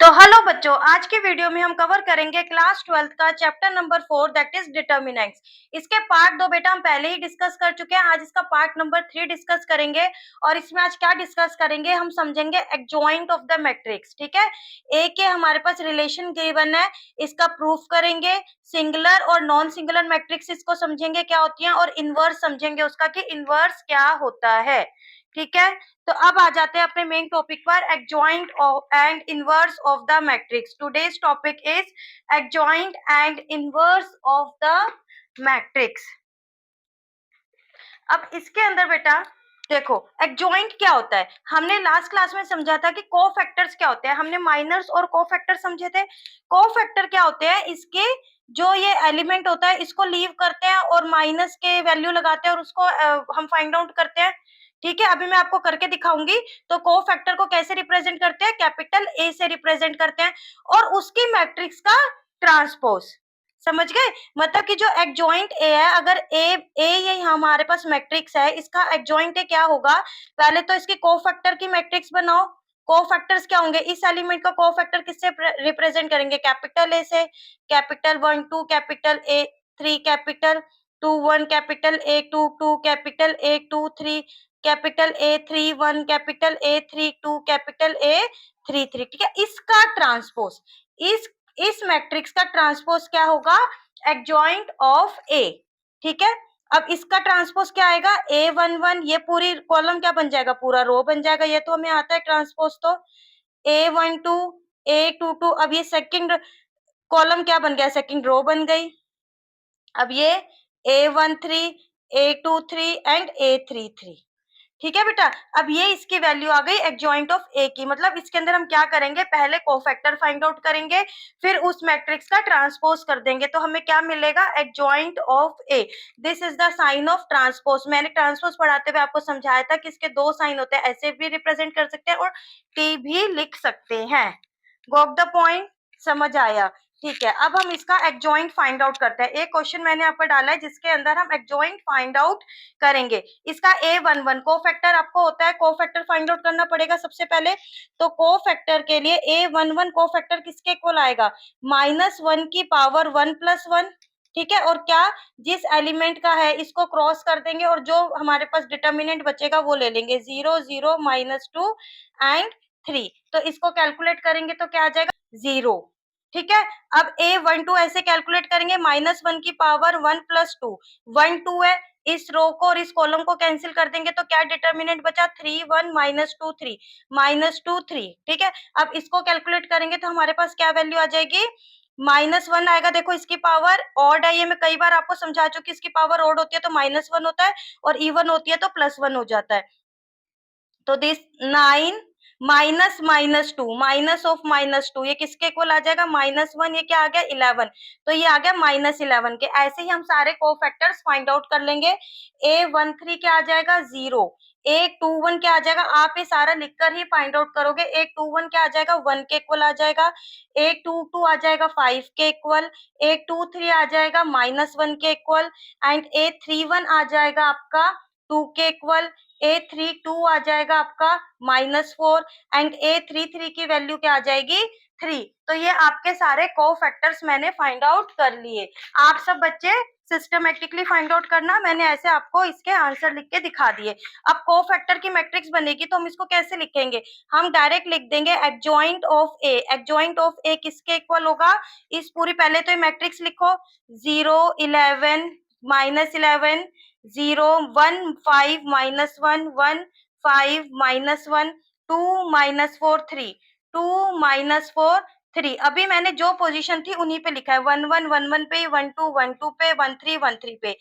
तो हेलो बच्चों, आज की वीडियो में हम कवर करेंगे क्लास 12th का chapter number 4 that is determinants. इसके पार्ट 2 बेटा हम पहले ही डिस्कस कर चुके हैं। आज इसका पार्ट नंबर 3 डिस्कस करेंगे और इसमें आज क्या डिस्कस करेंगे, हम समझेंगे एडजॉइंट ऑफ द मैट्रिक्स। ठीक है, ए के हमारे पास रिलेशन गिवन है, इसका प्रूफ करेंगे। सिंगुलर और नॉन सिंगुलर मैट्रिक्स इसको समझेंगे क्या होती है, और इनवर्स समझेंगे उसका कि इनवर्स क्या होता है। ठीक है, तो अब आ जाते हैं अपने मेन टॉपिक पर, adjoint and inverse of the matrix. Today's topic is adjoint and inverse of the matrix. अब इसके अंदर बेटा देखो, एडजॉइंट क्या होता है। हमने लास्ट क्लास में समझा था कि कोफैक्टर्स क्या होते हैं, हमने माइनर्स और कोफैक्टर समझे थे। कोफैक्टर क्या होते हैं, इसके जो ये एलिमेंट होता है इसको लीव करते हैं और माइनस के वैल्यू लगाते हैं और उसको हम फाइंड आउट करते हैं। ठीक है, अभी मैं आपको करके दिखाऊंगी। तो कोफैक्टर को कैसे रिप्रेजेंट करते हैं, कैपिटल ए से रिप्रेजेंट करते हैं और उसकी मैट्रिक्स का ट्रांसपोज। समझ गए, मतलब कि जो एडजॉइंट ए है, अगर ए ये हमारे पास मैट्रिक्स है, इसका एडजॉइंट ए क्या होगा, पहले तो इसकी कोफैक्टर की मैट्रिक्स बनाओ। कोफैक्टर्स क्या होंगे, इस एलिमेंट का कोफैक्टर किससे रिप्रेजेंट करेंगे, कैपिटल ए से। Capital 1 2, capital A 3, capital 2 1, capital A 2 2, capital A 2 3, capital A 3 1, capital A 3 2, capital A 3 3। ठीक है, इसका ट्रांसपोज, इस मैट्रिक्स का ट्रांसपोज क्या होगा, एडजॉइंट ऑफ ए। ठीक है, अब इसका ट्रांसपोज क्या आएगा, A11, ये पूरी कॉलम क्या बन जाएगा, पूरा रो बन जाएगा। ये तो हमें आता है ट्रांसपोज। तो A12 A22, अब ये सेकंड कॉलम क्या बन गया, सेकंड रो बन गई। अब ये A13 A23 एंड A33। ठीक है बेटा, अब ये इसकी वैल्यू आ गई एडजॉइंट ऑफ ए की। मतलब इसके अंदर हम क्या करेंगे, पहले कोफैक्टर फाइंड आउट करेंगे, फिर उस मैट्रिक्स का ट्रांसपोज कर देंगे, तो हमें क्या मिलेगा, adjoint of A. This is the sign of transpose. मैंने ट्रांसपोज पढ़ाते हुए आपको समझाया था कि इसके दो साइन होते हैं, ऐसे भी रिप्रेजेंट कर सकते हैं और टी भी लिख सकते हैं। गॉट द पॉइंट, समझ आया। ठीक है, अब हम इसका एडजॉइंट फाइंड आउट करते हैं। एक क्वेश्चन मैंने आपको डाला है जिसके अंदर हम एडजॉइंट फाइंड आउट करेंगे। इसका A11 कोफैक्टर आपको होता है, कोफैक्टर फाइंड आउट करना पड़ेगा सबसे पहले। तो कोफैक्टर के लिए A11 कोफैक्टर किसके इक्वल आएगा, -1 की पावर 1 + 1। ठीक है, और क्या, जिस एलिमेंट का है इसको क्रॉस कर देंगे और जो हमारे पास डिटर्मिनेंट बचेगा वो ले लेंगे, 0 0 -2 एंड 3। तो इसको कैलकुलेट करेंगे तो क्या आ जाएगा, 0। ठीक है, अब A12 ऐसे कैलकुलेट करेंगे, -1 की पावर 1 + 2, 1 2 है, इस रो को और इस कॉलम को कैंसिल कर देंगे तो क्या डिटर्मिनेंट बचा, 3 1 -2 3 -2 3। ठीक है, अब इसको कैलकुलेट करेंगे तो हमारे पास क्या वैल्यू आ जाएगी, -1 आएगा। देखो इसकी पावर ऑड है, ये मैं कई बार आपको समझा चुकी, इसकी पावर ऑड होती है तो -1 होता है और इवन होती है तो +1 हो जाता है। तो दिस 9 -2 -2, ये किसके इक्वल आ जाएगा, -1, ये क्या आ गया, 11। तो ये आ गया -11 के। ऐसे ही हम सारे कोफैक्टर्स फाइंड आउट कर लेंगे। A13 क्या आ जाएगा, 0। A21 क्या आ जाएगा, आप ये सारा लिखकर ही फाइंड आउट करोगे। A21 क्या आ जाएगा, 1 के इक्वल आ जाएगा। A22 आ जाएगा 5 के इक्वल। A23 आ जाएगा -1 के इक्वल एंड A31 आ जाएगा आपका 2 के इक्वल। A32 आ जाएगा आपका -4 एंड A33 की वैल्यू क्या आ जाएगी, 3। तो ये आपके सारे कोफैक्टर्स मैंने फाइंड आउट कर लिए। आप सब बच्चे सिस्टमेटिकली फाइंड आउट करना, मैंने ऐसे आपको इसके आंसर लिख के दिखा दिए। अब कोफैक्टर की मैट्रिक्स बनेगी तो हम इसको कैसे लिखेंगे, हम डायरेक्ट लिख देंगे adjoint of A. Adjoint of A किसके इक्वल होगा, इस पूरी, पहले तो ये मैट्रिक्स लिखो, 0 11 -11 0 1 5 -1 1 5 -1 2 -4 3 2 -4 3। अभी मैंने जो पोजीशन थी उन्हीं पे लिखा है, 1 1 1 1 पे, 1 2 1 2 पे, 1 3 1 3 पे,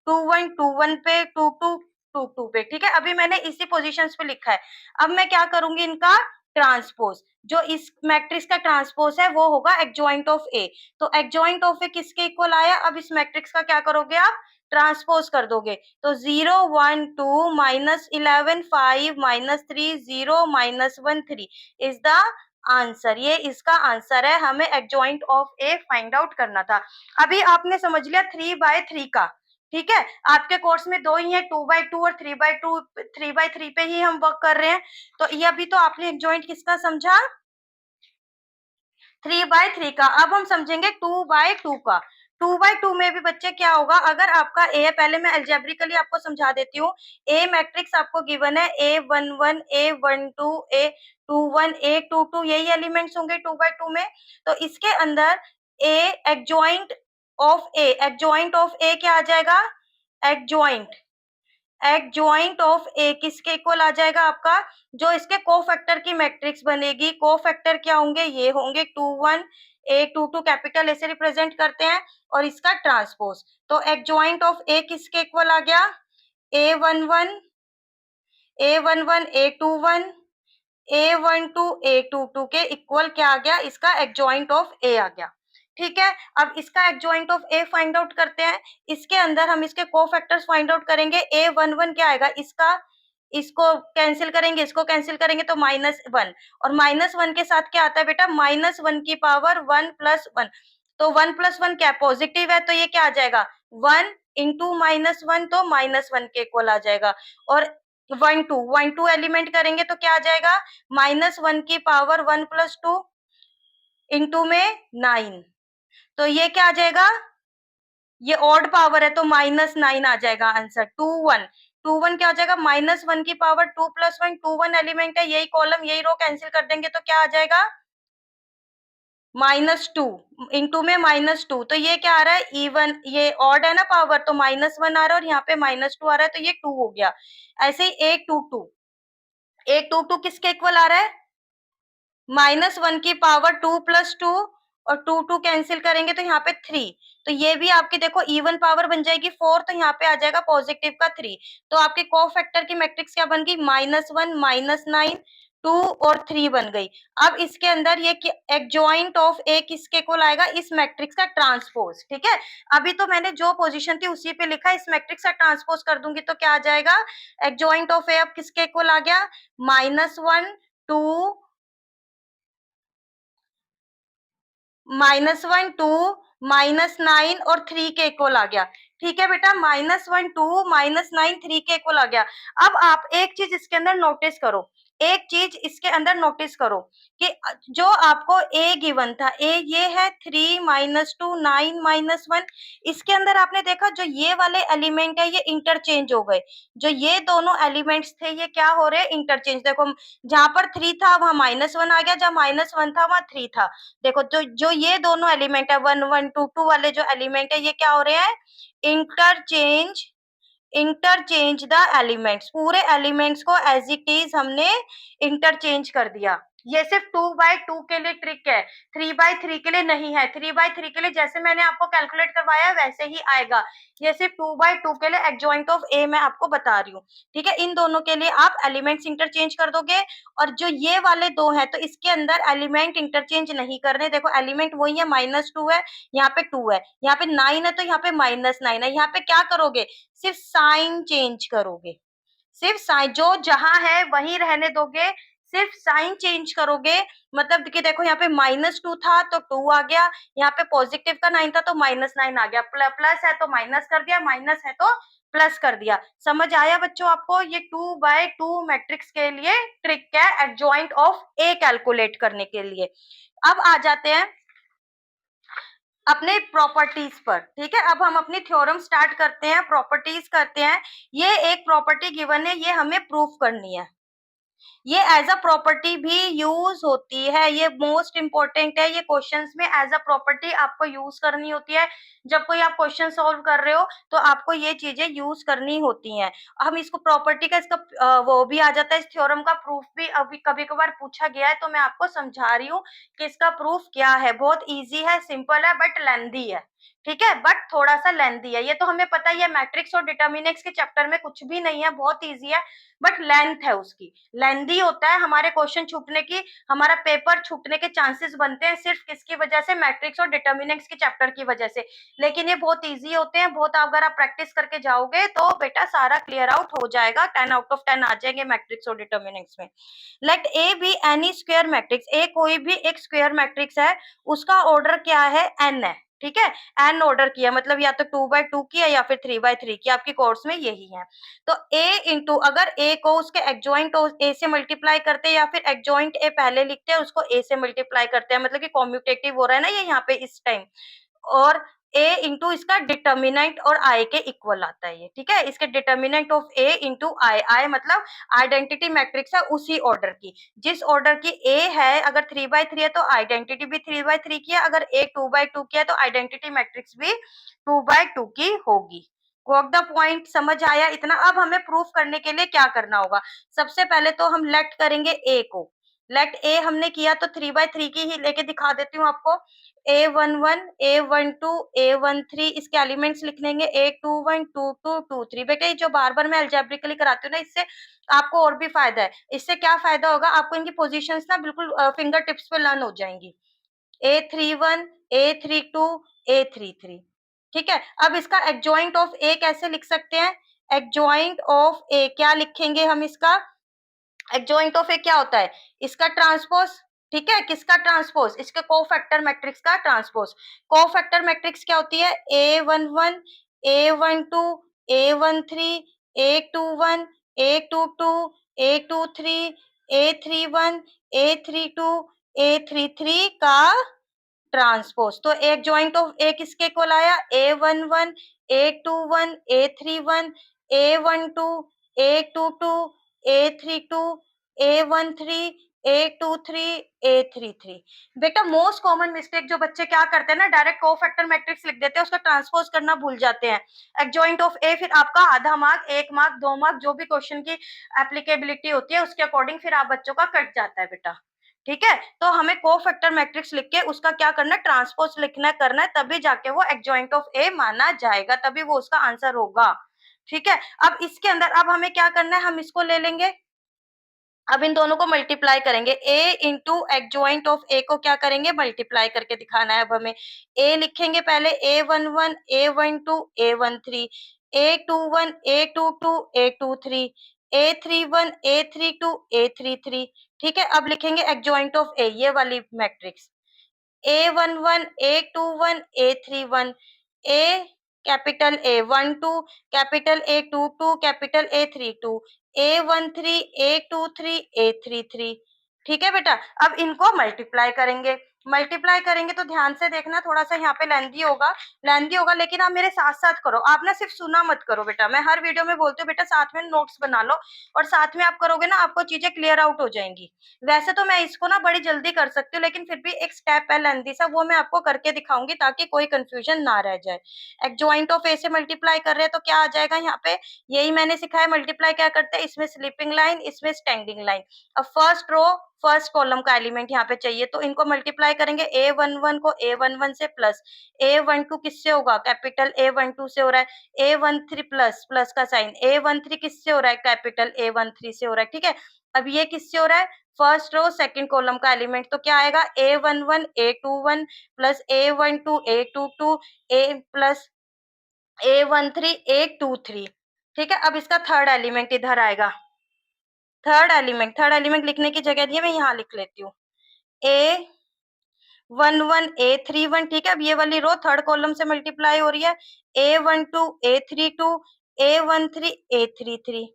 2 1 2 1 पे, 2 2 2 2 पे। ठीक है, अभी मैंने इसी पोजीशंस पे लिखा है। अब मैं क्या करूंगी, इनका ट्रांसपोज, जो इस मैट्रिक्स का ट्रांसपोज है वो होगा एडजॉइंट ऑफ ए। तो एडजॉइंट ऑफ ए किसके इक्वल आया, अब इस मैट्रिक्स का क्या करोगे आप, ट्रांसपोज कर दोगे। तो 0 1 2 -11 5 -3 0 -1 3 इज द आंसर। ये इसका आंसर है, हमें adjoint of A find out करना था। अभी आपने समझ लिया 3/3 का। ठीक है, आपके कोर्स में दो ही है, 2/2 और 3/2, 3/3 पे ही हम वर्क कर रहे हैं। तो ये अभी तो आपने एडजॉइंट किसका समझा, 3/3 का। अब हम समझेंगे 2/2 का। 2/2 में भी बच्चे क्या होगा, अगर आपका ए, पहले मैं एल्जेब्रिकली आपको समझा देती हूँ। ए मैट्रिक्स आपको गिवन है, A11, A12, A21, A22, यही एलिमेंट्स होंगे 2/2 में। तो इसके अंदर ए एडजॉइंट ऑफ ए क्या आ जाएगा, एडजॉइंट ऑफ ए किसके इक्वल आ जाएगा आपका, जो इसके कोफैक्टर की मैट्रिक्स बनेगी। कोफैक्टर क्या होंगे, ये होंगे 21, A22 कैपिटल ऐसे रिप्रेजेंट करते हैं, और इसका ट्रांसपोज। तो एडजॉइंट ऑफ ए किसके इक्वल आ गया, A11, A21, A12 के इक्वल क्या आ गया, इसका एडजॉइंट ऑफ ए आ गया। ठीक है, अब इसका adjoint of A find out करते हैं। इसके अंदर हम इसके कोफैक्टर्स फाइंड आउट करेंगे। A11 क्या आएगा, इसका इसको कैंसिल करेंगे, इसको कैंसिल करेंगे तो -1, और -1 के साथ क्या आता है बेटा, -1 की पावर 1 + 1। तो 1 + 1 क्या पॉजिटिव है, तो ये क्या आ जाएगा, 1 इंटू -1, तो -1 के इक्वल आ जाएगा। और 1 2 एलिमेंट करेंगे तो क्या आ जाएगा, -1 की पावर 1 + 2 इंटू में 9। तो ये क्या आ जाएगा, ये ऑड पावर है तो -9 आ जाएगा आंसर। 2 1 क्या हो जाएगा, -1 की पावर 2 + 1, 2 1 एलिमेंट है, यही कॉलम यही रो कैंसिल कर देंगे तो क्या आ जाएगा, -2 इंटू में -2। तो ये क्या आ रहा है, इवन, ये ऑड है ना पावर, तो -1 आ रहा है, और यहाँ पे -2 आ रहा है, तो ये 2 हो गया। ऐसे ही 8 किसके इक्वल आ रहा है, -1 की पावर 2 + 2, और 2 कैंसिल करेंगे तो यहाँ पे 3। तो ये भी आपकी देखो इवन पावर बन जाएगी 4, तो यहाँ पे आ जाएगा पॉजिटिव का 3। तो आपके कोफैक्टर की मैट्रिक्स क्या बन गई, -1, -9, 2 और 3 बन गई। अब इसके अंदर ये एडजॉइंट ऑफ ए किसके इक्वल आएगा, इस मैट्रिक्स का ट्रांसपोज। ठीक है, अभी तो मैंने जो पोजीशन थी उसी पे लिखा, इस मैट्रिक्स का ट्रांसपोज कर दूंगी तो क्या आ जाएगा, एडजॉइंट ऑफ ए अब किसके इक्वल आ गया, -1, 2, -1, 2, -9 और 3 के इक्वल आ गया। ठीक है बेटा, -1, 2, -9, 3 के इक्वल आ गया। अब आप एक चीज इसके अंदर नोटिस करो, एक चीज इसके अंदर नोटिस करो कि जो आपको ए गिवन था, ए ये है 3, -2, 9, -1। इसके अंदर आपने देखा जो ये वाले एलिमेंट है ये इंटरचेंज हो गए। जो ये दोनों एलिमेंट्स थे ये क्या हो रहे हैं, इंटरचेंज। देखो जहां पर 3 था वहां -1 आ गया, जहां -1 था वहां 3 था। देखो तो जो ये दोनों एलिमेंट है 1 1 2 2 वाले जो एलिमेंट है ये क्या हो रहे हैं, इंटरचेंज इंटरचेंज द एलिमेंट्स। पूरे एलिमेंट्स को एज इट इज हमने इंटरचेंज कर दिया। ये सिर्फ 2/2 के लिए ट्रिक है, 3/3 के लिए नहीं है। 3/3 के लिए जैसे मैंने आपको कैलकुलेट करवाया वैसे ही आएगा। ये सिर्फ 2/2 के लिए एडजॉइंट ऑफ ए मैं आपको बता रही हूँ। ठीक है, इन दोनों के लिए आप एलिमेंट्स इंटरचेंज कर दोगे, और जो ये वाले दो हैं तो इसके अंदर एलिमेंट इंटरचेंज नहीं करने। देखो एलिमेंट वही है, -2 है, यहाँ पे 2 है, यहाँ पे 9 है, तो यहाँ पे -9 है। यहाँ पे क्या करोगे, सिर्फ साइन चेंज करोगे, सिर्फ साइन जो जहां है वहीं रहने दोगे, सिर्फ साइन चेंज करोगे। मतलब कि देखो यहाँ पे -2 था तो 2 आ गया, यहाँ पे पॉजिटिव का 9 था तो -9 आ गया, प्लस है तो माइनस कर दिया, माइनस है तो प्लस कर दिया। समझ आया बच्चों आपको, ये 2/2 मैट्रिक्स के लिए ट्रिक है एडजॉइंट ऑफ ए कैलकुलेट करने के लिए। अब आ जाते हैं अपने प्रॉपर्टीज पर। ठीक है, अब हम अपनी थ्योरम स्टार्ट करते हैं, प्रॉपर्टीज करते हैं। ये एक प्रॉपर्टी गिवन है, ये हमें प्रूफ करनी है। ये एज अ प्रॉपर्टी भी यूज होती है, ये मोस्ट इंपॉर्टेंट है। ये क्वेश्चंस में एज अ प्रॉपर्टी आपको यूज करनी होती है। जब कोई आप क्वेश्चन सॉल्व कर रहे हो तो आपको ये चीजें यूज करनी होती हैं। हम इसको प्रॉपर्टी का इसका वो भी आ जाता है, इस थ्योरम का प्रूफ भी अभी कभी कभार पूछा गया है, तो मैं आपको समझा रही हूँ कि इसका प्रूफ क्या है। बहुत ईजी है, सिंपल है, बट लेंथी है। ठीक है, बट थोड़ा सा लेंथी है। ये तो हमें पता ही है, मैट्रिक्स और डिटर्मिनेंट्स के चैप्टर में कुछ भी नहीं है, बहुत ईजी है, बट लेंथ है उसकी, लेंथी होता है। हमारे क्वेश्चन छूटने की, हमारा पेपर छूटने के चांसेस बनते हैं सिर्फ किसकी वजह से, मैट्रिक्स और डिटर्मिनेंट्स के चैप्टर की वजह से। लेकिन ये बहुत इजी होते हैं, बहुत अगर आप प्रैक्टिस करके जाओगे तो बेटा सारा क्लियर आउट हो जाएगा, 10 आउट ऑफ 10 आ जाएंगे मैट्रिक्स और डिटर्मिनेंट्स में। Let A be any square matrix, A कोई भी एक स्क्वायर मैट्रिक्स है, उसका ऑर्डर क्या है, एन है। ठीक है, एन ऑर्डर किया मतलब या तो 2/2 किया या फिर 3/3 किया, आपकी कोर्स में यही है। तो a इंटू अगर a को उसके एडजॉइंट a से मल्टीप्लाई करते हैं या फिर एडजॉइंट a पहले लिखते हैं उसको a से मल्टीप्लाई करते हैं, मतलब कि कॉम्यूटेटिव हो रहा है ना ये यहाँ पे इस टाइम, और a इंटू इसका डिटर्मिनेंट और i के इक्वल आता है ये, ठीक है। इसके डिटर्मिनेंट ऑफ a इंटू आई मतलब आइडेंटिटी मैट्रिक्स है उसी ऑर्डर की, जिस ऑर्डर की a है, अगर 3/3 है तो आइडेंटिटी भी 3/3 की है, अगर a 2/2 की है तो आइडेंटिटी मैट्रिक्स भी 2/2 की होगी। गॉट द पॉइंट, समझ आया इतना। अब हमें प्रूफ करने के लिए क्या करना होगा, सबसे पहले तो हम लेट करेंगे a को, लेट a हमने किया तो 3/3 की ही लेके दिखा देती हूँ आपको। A11, A12, A13 इसके एलिमेंट्स लिख लेंगे, A21, 22, 23। बेटा ये जो बार बार मैं अलजेब्रिकली कराती हूँ ना, इससे आपको और भी फायदा है। इससे क्या फायदा होगा, आपको इनकी पोजीशंस ना बिल्कुल फिंगर टिप्स पे लर्न हो जाएंगी। A31, A32, A33, ठीक है। अब इसका एडजॉइंट ऑफ A कैसे लिख सकते हैं, एडजॉइंट ऑफ A क्या लिखेंगे हम, इसका एडजॉइंट ऑफ ए क्या होता है, इसका ट्रांसपोज, ठीक है। किसका ट्रांसपोज, इसके कोफैक्टर मैट्रिक्स का ट्रांसपोज। कोफैक्टर मैट्रिक्स क्या होती है, A11, A12, A13, A21, A22, A23, A31, A32, A33 का ट्रांसपोज। तो एक जॉइंट ऑफ ए किसके इक्वल आया, A11, A21, A31, A12, A22, A32, A13, A23, A33। बेटा मोस्ट कॉमन मिस्टेक जो बच्चे क्या करते हैं ना, डायरेक्ट कोफैक्टर मैट्रिक्स लिख देते हैं, उसका ट्रांसपोज करना भूल जाते हैं। एडजॉइंट ऑफ ए, फिर आपका आधा मार्क, 1 मार्क, 2 मार्क, जो भी क्वेश्चन की एप्लीकेबिलिटी होती है उसके अकॉर्डिंग फिर आप बच्चों का कट जाता है बेटा, ठीक है। तो हमें कोफैक्टर मैट्रिक्स लिख के उसका क्या करना है, ट्रांसपोज लिखना करना है, तभी जाके वो एडजॉइंट ऑफ ए माना जाएगा, तभी वो उसका आंसर होगा, ठीक है। अब इसके अंदर अब हमें क्या करना है, हम इसको ले लेंगे, अब इन दोनों को मल्टीप्लाई करेंगे, a into adjoint of a को क्या करेंगे, मल्टीप्लाई करके दिखाना है। अब हमें a लिखेंगे पहले, A11, A12, A13, A21, A22, A23, A31, A32, A33, ठीक है। अब लिखेंगे एडजॉइंट ऑफ a, ये वाली matrix, A11, A21, A31, A capital A12, capital A22, capital A32, A13, A23, A33, ठीक है बेटा। अब इनको मल्टीप्लाई करेंगे, मल्टीप्लाई करेंगे तो ध्यान से देखना, थोड़ा सा यहाँ पे लेंदी होगा, लेकिन आप मेरे साथ साथ करो, आप ना सिर्फ सुना मत करो बेटा। मैं हर वीडियो में बोलती हूँ बेटा साथ में नोट्स बना लो, और साथ में आप करोगे ना आपको चीजें क्लियर आउट हो जाएंगी। वैसे तो मैं इसको ना बड़ी जल्दी कर सकती हूँ, लेकिन फिर भी एक स्टेप है लेंदी सा, वो मैं आपको करके दिखाऊंगी ताकि कोई कंफ्यूजन ना रह जाए। एडजॉइंट ऑफ ए से मल्टीप्लाई कर रहे हैं तो क्या आ जाएगा यहाँ पे, यही मैंने सिखाया, मल्टीप्लाई क्या करते हैं, इसमें स्लीपिंग लाइन, इसमें स्टैंडिंग लाइन। अब फर्स्ट रो फर्स्ट कॉलम का एलिमेंट यहाँ पे चाहिए, तो इनको मल्टीप्लाई करेंगे, A11 को A11 से प्लस, A12 किससे होगा, कैपिटल A12 से हो रहा है, A13 प्लस, प्लस का साइन, A13 किससे हो रहा है, कैपिटल A13 से हो रहा है, ठीक है। अब ये किससे हो रहा है, फर्स्ट रो सेकंड कॉलम का एलिमेंट, तो क्या आएगा, A11 A21 plus A12 A22 A plus A13 A23, ठीक है। अब इसका थर्ड एलिमेंट इधर आएगा, थर्ड एलिमेंट लिखने की जगह दिए मैं यहाँ लिख लेती हूँ, A11 A31, ठीक है। अब ये वाली रो थर्ड कॉलम से मल्टीप्लाई हो रही है, A12 A32 A13 A33,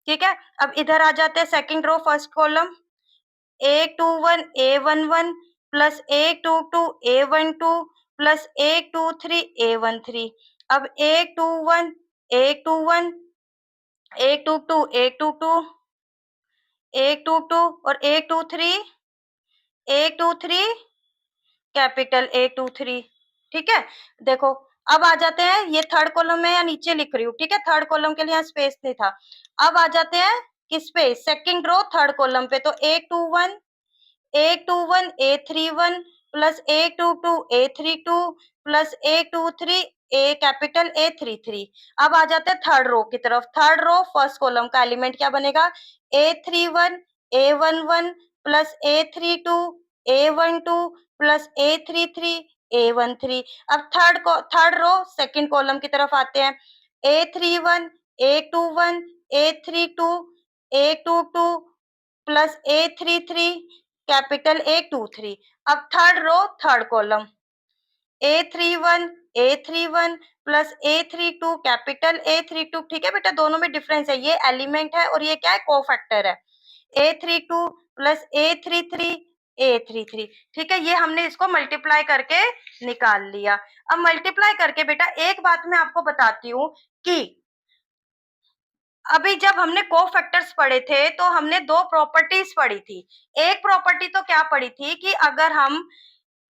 ठीक है। अब इधर आ जाते हैं second row first column, A21 A11 plus A22 A12 plus A23 A13। अब A21 A21 A22 A22 A22 और A23 कैपिटल A23, ठीक है। देखो अब आ जाते हैं, ये थर्ड कॉलम में या नीचे लिख रही हूँ, ठीक है, थर्ड कॉलम के लिए यहाँ स्पेस नहीं था। अब आ जाते हैं किस पे, सेकंड रो थर्ड कॉलम पे, तो A21 A31 plus A22 A32 plus A23 capital A33। अब आ जाते हैं थर्ड रो की तरफ, थर्ड रो फर्स्ट कॉलम का एलिमेंट क्या बनेगा, A31 A11 plus A32 A12 plus A33 A13। अब थर्ड रो सेकंड कॉलम की तरफ आते हैं, A31 A21 A32 A22 plus A33 capital A23। अब third row third column, A31 A31 plus A32 capital A32, ठीक है बेटा, दोनों में डिफरेंस है, ये एलिमेंट है और ये क्या है, कोफैक्टर है। A32 प्लस A33 A33, ठीक है, ये हमने इसको मल्टीप्लाई करके निकाल लिया। अब मल्टीप्लाई करके बेटा एक बात मैं आपको बताती हूँ कि अभी जब हमने कोफैक्टर्स पढ़े थे तो हमने दो प्रॉपर्टीज पढ़ी थी। एक प्रॉपर्टी तो क्या पढ़ी थी कि अगर हम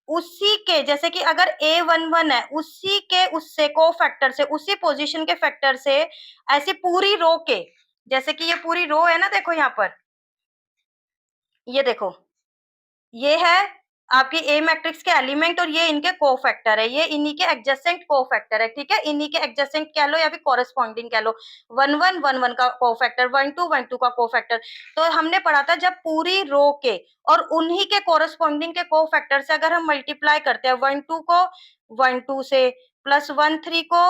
उसी के, जैसे कि अगर A11 है, उसी के उससे कोफैक्टर से, उसी पोजीशन के फैक्टर से ऐसी पूरी रो के, जैसे कि ये पूरी रो है ना, देखो यहाँ पर, ये देखो, ये है आपकी ए मैट्रिक्स के एलिमेंट और ये इनके कोफैक्टर है, ये इन्हीं के एडजेसेंट कोफैक्टर है, ठीक है, इन्हीं के एडजेसेंट कह लो या फिर कॉरेस्पॉन्डिंग कह लो। 1 1 1 1 का कोफैक्टर, 1 2 1 2 का कोफैक्टर। तो हमने पढ़ा था जब पूरी रो के और उन्हीं के कॉरेस्पॉन्डिंग के कोफैक्टर से अगर हम मल्टीप्लाई करते हैं 1 2 को 1 2 से, प्लस 1 3 को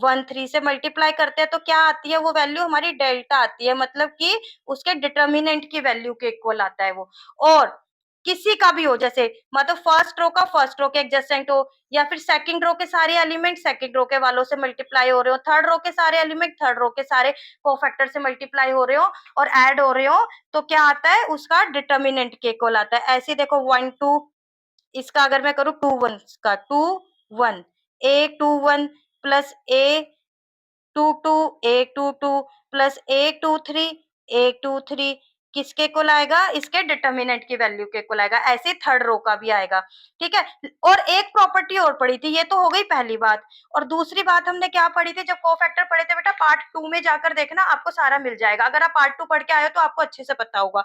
1 3 से मल्टीप्लाई करते हैं, तो क्या आती है वो वैल्यू, हमारी डेल्टा आती है, मतलब कि उसके डिटर्मिनेंट की वैल्यू के इक्वल आता है वो। और किसी का भी हो, जैसे मतलब फर्स्ट रो का फर्स्ट रो के एडजेसेंट हो, या फिर सेकंड रो के सारे एलिमेंट सेकंड रो के वालों से मल्टीप्लाई हो रहे हो, थर्ड रो के सारे एलिमेंट थर्ड रो के सारे कोफैक्टर से मल्टीप्लाई हो रहे हो और ऐड हो रहे हो, तो क्या आता है, उसका डिटर्मिनेंट के इक्वल आता है। ऐसे देखो 1 2, इसका अगर मैं करूँ 2 1 का 2 1, A21 plus A22 A22 plus A23 किसके इक्वल आएगा, इसके डिटर्मिनेंट की वैल्यू के इक्वल आएगा। ऐसे थर्ड रो का भी आएगा, ठीक है। और एक प्रॉपर्टी और पढ़ी थी, ये तो हो गई पहली बात। और दूसरी बात हमने क्या पढ़ी थी, जब कोफैक्टर पढ़े थे बेटा, पार्ट 2 में जाकर देखना, आपको सारा मिल जाएगा। अगर आप पार्ट 2 पढ़ के आए हो तो आपको अच्छे से पता होगा।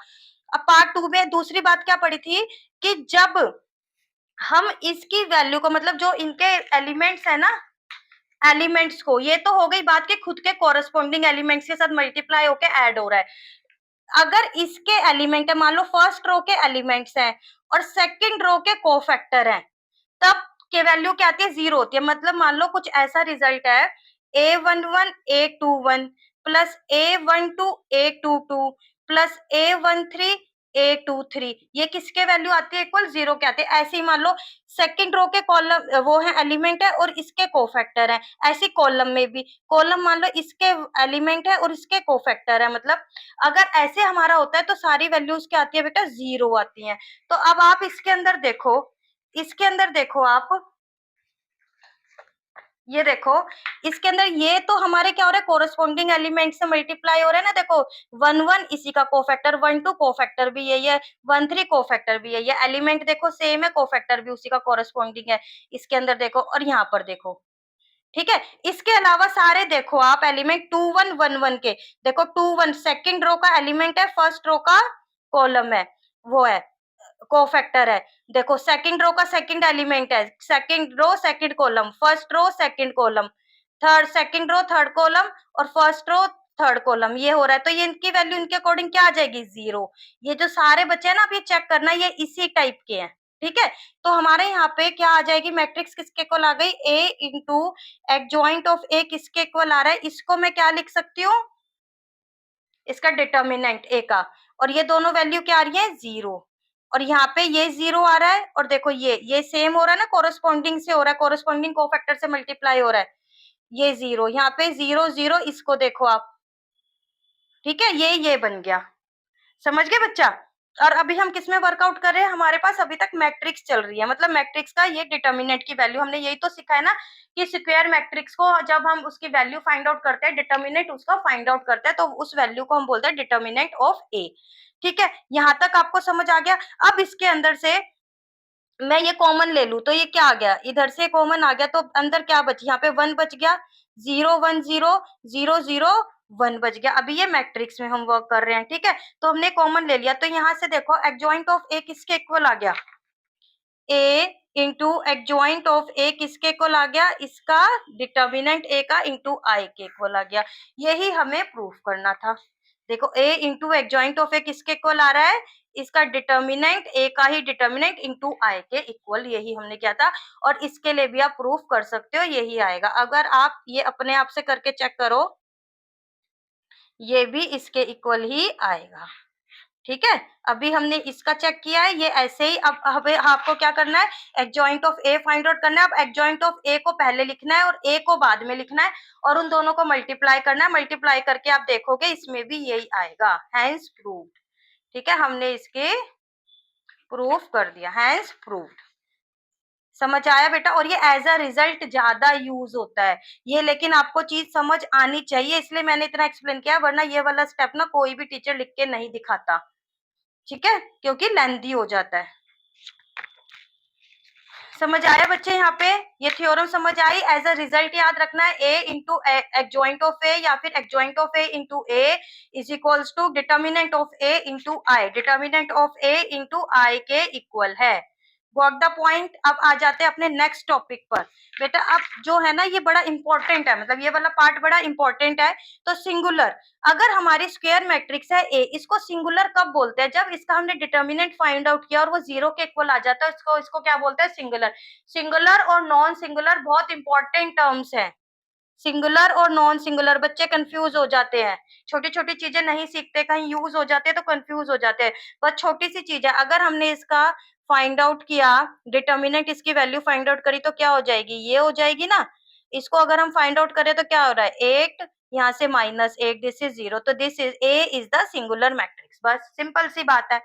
अब पार्ट 2 में दूसरी बात क्या पढ़ी थी कि जब हम इसकी वैल्यू को, मतलब जो इनके एलिमेंट्स है ना, एलिमेंट्स को, ये तो हो गई बात कि खुद के कॉरेस्पॉन्डिंग एलिमेंट्स के साथ मल्टीप्लाई होके ऐड हो रहा है। अगर इसके एलिमेंट है, मान लो फर्स्ट रो के एलिमेंट्स हैं और सेकंड रो के कोफैक्टर हैं, तब के वैल्यू क्या आती है, 0 होती है। मतलब मान लो कुछ ऐसा रिजल्ट है, A11 A21 plus A12 A22 plus A13 A23, ये किसके वैल्यू आती है, इक्वल 0 के आती है। ऐसे ही मान लो सेकंड रो के कॉलम वो है एलिमेंट है और इसके कोफैक्टर है, ऐसे कॉलम में भी, कॉलम मान लो इसके एलिमेंट है और इसके कोफैक्टर है, मतलब अगर ऐसे हमारा होता है तो सारी वैल्यूज क्या आती है बेटा, 0 आती है। तो अब आप इसके अंदर देखो, इसके अंदर देखो आप, ये देखो, इसके अंदर ये तो हमारे क्या हो रहा है, कोरस्पॉन्डिंग एलिमेंट से मल्टीप्लाई हो रहे हैं ना, देखो 1 1 इसी का कोफैक्टर, 1 2 कोफैक्टर भी यही है, 1 3 कोफैक्टर भी यही है, एलिमेंट देखो सेम है, कोफैक्टर भी उसी का कोरस्पॉन्डिंग है। इसके अंदर देखो और यहाँ पर देखो, ठीक है। इसके अलावा सारे देखो आप एलिमेंट 2 1 1 1 के, देखो 2 1 सेकंड रो का एलिमेंट है, फर्स्ट रो का कॉलम है, वो है कोफैक्टर है। देखो सेकंड रो का सेकंड एलिमेंट है, second row second column, first row second column, third second row third column और फर्स्ट रो थर्ड कॉलम, ये हो रहा है। तो ये इनकी वैल्यू इनके अकॉर्डिंग क्या आ जाएगी, 0। ये जो सारे बचे हैं ना, आप ये चेक करना, ये इसी टाइप के हैं, ठीक है। तो हमारे यहाँ पे क्या आ जाएगी, मैट्रिक्स किसके इक्वल आ गई, A into adjoint of A किसके इक्वल आ रहा है, इसको मैं क्या लिख सकती हूँ, इसका डिटर्मिनेंट A का, और ये दोनों वैल्यू क्या आ रही है, 0। और यहाँ पे ये 0 आ रहा है और देखो ये सेम हो रहा है ना, कोरस्पॉन्डिंग से हो रहा है, कोरस्पॉन्डिंग कोफैक्टर से मल्टीप्लाई हो रहा है, ये 0, यहाँ पे 0 0, इसको देखो आप, ठीक है, ये बन गया। समझ गए बच्चा। और अभी हम किस में वर्कआउट कर रहे हैं, हमारे पास अभी तक मैट्रिक्स चल रही है, मतलब मैट्रिक्स का ये डिटर्मिनेंट की वैल्यू, हमने यही तो सीखा है ना कि स्क्वायर मैट्रिक्स को जब हम उसकी वैल्यू फाइंड आउट करते हैं, डिटर्मिनेंट उसका फाइंड आउट करते हैं, तो उस वैल्यू को हम बोलते हैं डिटर्मिनेंट ऑफ ए। ठीक है, यहाँ तक आपको समझ आ गया। अब इसके अंदर से मैं ये कॉमन ले लूं तो ये क्या आ गया, इधर से कॉमन आ गया, तो अंदर क्या बची, यहाँ पे 1 बच गया, 0 1 0 0 0 1 बच गया। अभी ये मैट्रिक्स में हम वर्क कर रहे हैं, ठीक है, तो हमने कॉमन ले लिया। तो यहाँ से देखो एडजॉइंट ऑफ ए किसके इक्वल आ गया, ए इंटू एडजॉइंट ऑफ ए किसके इक्वल आ गया, इसका डिटर्मिनेंट ए का इंटू आई के इक्वल आ गया। यही हमें प्रूफ करना था। देखो ए इंटू एडजॉइंट ऑफ ए किसके इक्वल आ रहा है, इसका डिटर्मिनेंट ए का ही डिटर्मिनेंट इंटू आई के इक्वल, यही हमने किया था। और इसके लिए भी आप प्रूफ कर सकते हो, यही आएगा। अगर आप ये अपने आप से करके चेक करो, ये भी इसके इक्वल ही आएगा। ठीक है, अभी हमने इसका चेक किया है, ये ऐसे ही। अब आपको क्या करना है, adjoint of A find out करना है। अब एडजॉइंट ऑफ ए को पहले लिखना है और ए को बाद में लिखना है, और उन दोनों को मल्टीप्लाई करना है। मल्टीप्लाई करके आप देखोगे इसमें भी यही आएगा, हैंस प्रूव्ड। ठीक है, हमने इसके प्रूफ कर दिया, हैंस प्रूव्ड। समझ आया बेटा? और ये एज अ रिजल्ट ज्यादा यूज होता है ये, लेकिन आपको चीज समझ आनी चाहिए, इसलिए मैंने इतना एक्सप्लेन किया, वरना ये वाला स्टेप ना कोई भी टीचर लिख के नहीं दिखाता। ठीक है, क्योंकि लेंथी हो जाता है। समझ आया बच्चे? यहाँ पे ये थ्योरम समझ आई। एज अ रिजल्ट याद रखना है, A into adjoint of A या फिर adjoint of A into A is equals to determinant of A into I. Determinant of A into I के इक्वल है। Got the point? अब आ जाते हैं अपने नेक्स्ट टॉपिक पर। बेटा अब जो है ना ये बड़ा इंपॉर्टेंट है, मतलब ये वाला पार्ट बड़ा इंपॉर्टेंट है। तो सिंगुलर, अगर हमारी स्क्वायर मैट्रिक्स है ए, इसको सिंगुलर कब बोलते हैं? जब इसका हमने डिटर्मिनेंट फाइंड आउट किया और वो जीरो के इक्वल आ जाता है, इसको इसको क्या बोलते हैं? सिंगुलर। सिंगुलर और नॉन सिंगुलर बहुत इंपॉर्टेंट टर्म्स हैं। सिंगुलर और नॉन सिंगुलर, बच्चे कंफ्यूज हो जाते हैं, छोटी छोटी चीजें नहीं सीखते, कहीं यूज हो जाते हैं तो कंफ्यूज हो जाते हैं। बस छोटी सी चीज है, अगर हमने इसका फाइंड आउट किया, डिटर्मिनेंट इसकी वैल्यू फाइंड आउट करी, तो क्या हो जाएगी? ये हो जाएगी ना। इसको अगर हम फाइंड आउट करें तो क्या हो रहा है? 8, यहाँ से -8, दिस इज 0, तो this is a is the singular matrix. बस सिंपल सी बात है।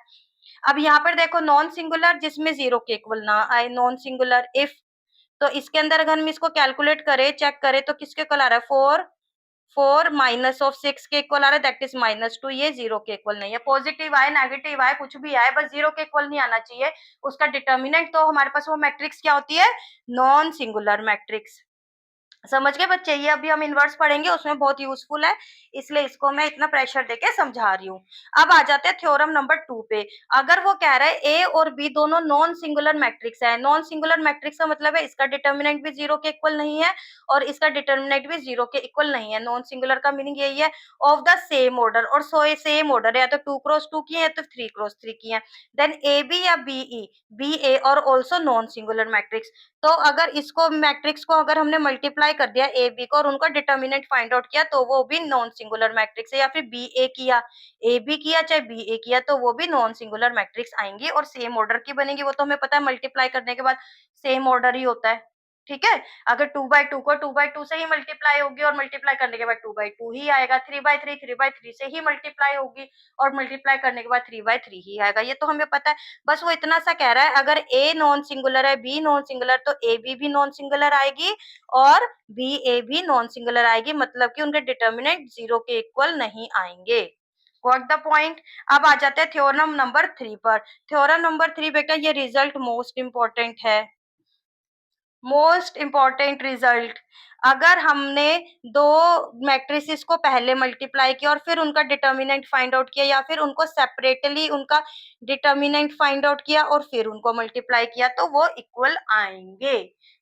अब यहाँ पर देखो नॉन सिंगुलर, जिसमें जीरो के इक्वल ना आए, नॉन सिंगुलर इफ, तो इसके अंदर अगर हम इसको कैलकुलेट करें, चेक करें, तो किसके इक्वल आ रहा है? 4 माइनस ऑफ 6 के इक्वल आ रहा है, दैट इज -2। ये जीरो के इक्वल नहीं है। पॉजिटिव आए, नेगेटिव आए, कुछ भी आए, बस जीरो के इक्वल नहीं आना चाहिए। उसका डिटर्मिनेंट तो हमारे पास वो मैट्रिक्स क्या होती है? Non singular matrix. समझ गए बच्चे? ये अभी हम इनवर्स पढ़ेंगे, उसमें बहुत यूजफुल है, इसलिए इसको मैं इतना प्रेशर देके समझा रही हूँ। अब आ जाते हैं थ्योरम नंबर 2 पे। अगर वो कह रहा है ए और बी दोनों नॉन सिंगुलर मैट्रिक्स है, नॉन सिंगुलर मैट्रिक्स का मतलब है इसका डिटर्मिनेंट भी जीरो के इक्वल नहीं है और इसका डिटर्मिनेंट भी जीरो के इक्वल नहीं है। नॉन सिंगुलर का मीनिंग यही है, ऑफ द सेम ऑर्डर, और सेम ऑर्डर है, या तो 2x2 की है या तो 3x3 की है। देन ए बी या बी ए और ऑल्सो नॉन सिंगुलर मैट्रिक्स। तो अगर इसको मैट्रिक्स को अगर हमने मल्टीप्लाई कर दिया ए बी को और उनका डिटर्मिनेंट फाइंड आउट किया, तो वो भी नॉन सिंगुलर मैट्रिक्स है। या फिर बी ए किया, ए बी किया, चाहे बी ए किया, तो वो भी नॉन सिंगुलर मैट्रिक्स आएंगी और सेम ऑर्डर की बनेगी। वो तो हमें पता है, मल्टीप्लाई करने के बाद सेम ऑर्डर ही होता है। ठीक है, अगर 2/2 को 2/2 से ही मल्टीप्लाई होगी और मल्टीप्लाई करने के बाद 2/2 ही आएगा। 3/3 से ही मल्टीप्लाई होगी और मल्टीप्लाई करने के बाद 3/3 ही आएगा। ये तो हमें पता है। बस वो इतना सा कह रहा है, अगर ए नॉन सिंगुलर है, बी नॉन सिंगुलर, तो ए बी भी नॉन सिंगुलर आएगी और बी ए भी नॉन सिंगुलर आएगी, मतलब कि उनके डिटर्मिनेंट जीरो के इक्वल नहीं आएंगे। Got the point? अब आ जाते हैं थ्योरम नंबर 3 पर। थ्योरम नंबर 3 बेटा ये रिजल्ट मोस्ट इंपॉर्टेंट है, मोस्ट इंपॉर्टेंट रिजल्ट। अगर हमने दो मैट्रिसेस को पहले मल्टीप्लाई किया और फिर उनका डिटर्मिनेंट फाइंड आउट किया, या फिर उनको सेपरेटली उनका डिटर्मिनेंट फाइंड आउट किया और फिर उनको मल्टीप्लाई किया, तो वो इक्वल आएंगे।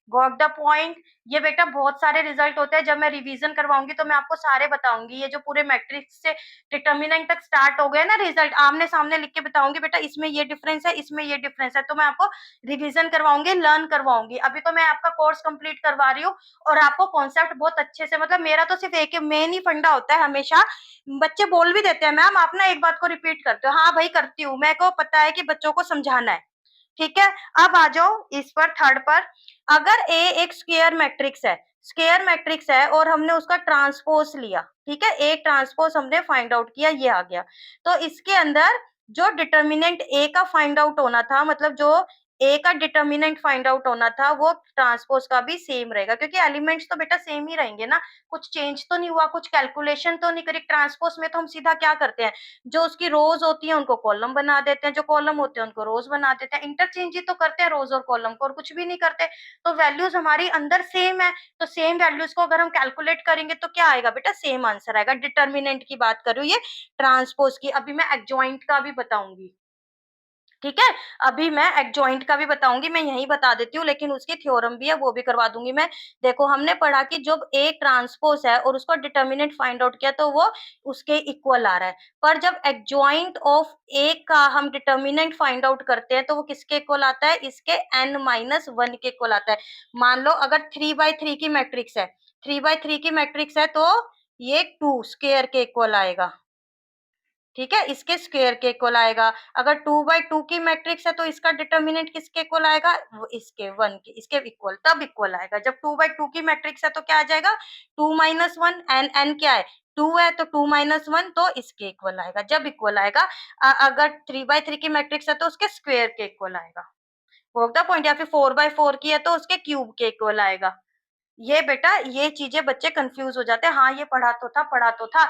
Got the point? ये बेटा बहुत सारे रिजल्ट होते हैं, जब मैं रिवीजन करवाऊंगी तो मैं आपको सारे बताऊंगी। ये जो पूरे मैट्रिक्स से डिटर्मिनेंट तक स्टार्ट हो गए ना रिजल्ट, आमने सामने लिख के बताऊंगी, बेटा इसमें ये डिफरेंस है, इसमें ये डिफरेंस है, तो मैं आपको रिवीजन करवाऊंगी, लर्न करवाऊंगी। अभी तो मैं आपका कोर्स कंप्लीट करवा रही हूँ और आपको कॉन्सेप्ट बहुत अच्छे से, मतलब मेरा तो सिर्फ एक मेन ही फंडा होता है हमेशा। बच्चे बोल भी देते हैं मैम आप ना एक बात को रिपीट करते हो। हाँ भाई करती हूँ, मेरे को पता है कि बच्चों को समझाना है। ठीक है, अब आ जाओ इस पर, थर्ड पर। अगर ए एक स्क्वायर मैट्रिक्स है, स्क्वायर मैट्रिक्स है और हमने उसका ट्रांसपोज लिया, ठीक है, एक ट्रांसपोज हमने फाइंड आउट किया, ये आ गया, तो इसके अंदर जो डिटर्मिनेंट ए का फाइंड आउट होना था, मतलब जो ए का डिटर्मिनेंट फाइंड आउट होना था, वो ट्रांसपोज का भी सेम रहेगा, क्योंकि एलिमेंट्स तो बेटा सेम ही रहेंगे ना, कुछ चेंज तो नहीं हुआ, कुछ कैलकुलेशन तो नहीं करी। ट्रांसपोज में तो हम सीधा क्या करते हैं, जो उसकी रोज होती है उनको कॉलम बना देते हैं, जो कॉलम होते हैं उनको रोज बना देते हैं, इंटरचेंज ही तो करते हैं रोज और कॉलम को, और कुछ भी नहीं करते। तो वैल्यूज हमारी अंदर सेम है, तो सेम वैल्यूज को अगर हम कैलकुलेट करेंगे तो क्या आएगा बेटा? सेम आंसर आएगा। डिटर्मिनेंट की बात कर रही हूँ, ये ट्रांसपोज की। अभी मैं एडजॉइंट का भी बताऊंगी, ठीक है, अभी मैं एडजॉइंट का भी बताऊंगी, मैं यही बता देती हूँ, लेकिन उसकी थ्योरम भी है वो भी करवा दूंगी मैं। देखो हमने पढ़ा कि जब ए ट्रांसपोज है और उसको डिटर्मिनेंट फाइंड आउट किया तो वो उसके इक्वल आ रहा है, पर जब एडजॉइंट ऑफ ए का हम डिटर्मिनेंट फाइंड आउट करते हैं तो वो किसके इक्वल आता है? इसके n-1 के इक्वल आता है। मान लो अगर 3/3 की मैट्रिक्स है, 3/3 की मैट्रिक्स है, तो ये 2 स्क्वायर के इक्वल आएगा। ठीक है, इसके स्क्वायर के इक्वल आएगा। अगर 2/2 की मैट्रिक्स है तो इसका डिटर्मिनेंट किसके इक्वल आएगा, इसके 1 के, इसके इक्वल, तब इक्वल आएगा जब 2/2 की मैट्रिक्स है तो क्या आ जाएगा 2 - 1, n क्या है 2 है तो 2 - 1 तो इसके इक्वल आएगा जब इक्वल आएगा। अगर 3/3 की मैट्रिक्स है तो उसके स्क्वायर के इक्वल आएगा, वो द पॉइंट। या फिर 4/4 की है तो उसके क्यूब के इक्वल आएगा। ये बेटा ये चीजें बच्चे कंफ्यूज हो जाते हैं, हाँ ये पढ़ा तो था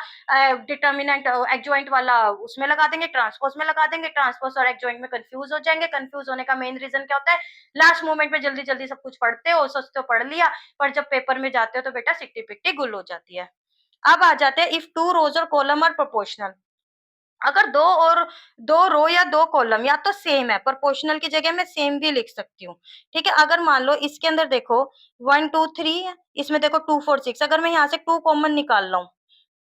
डिटर्मिनेंट एडजॉइंट वाला उसमें लगा देंगे, ट्रांसपोज में लगा देंगे, ट्रांसपोज और एडजॉइंट में कंफ्यूज हो जाएंगे। कंफ्यूज होने का मेन रीजन क्या होता है, लास्ट मोमेंट में जल्दी जल्दी सब कुछ पढ़ते हो, सोचते हो पढ़ लिया, पर जब पेपर में जाते हो तो बेटा सिक्टी पिक्टी गुल हो जाती है। अब आ जाते हैं इफ टू रोज और कॉलम आर प्रोपोर्शनल। अगर दो रो या दो कॉलम या तो सेम है, प्रोपोर्शनल की जगह मैं सेम भी लिख सकती हूँ। ठीक है, अगर मान लो इसके अंदर देखो 1 2 3 है, इसमें देखो 2 4 6, अगर मैं यहाँ से 2 कॉमन निकाल रहा हूँ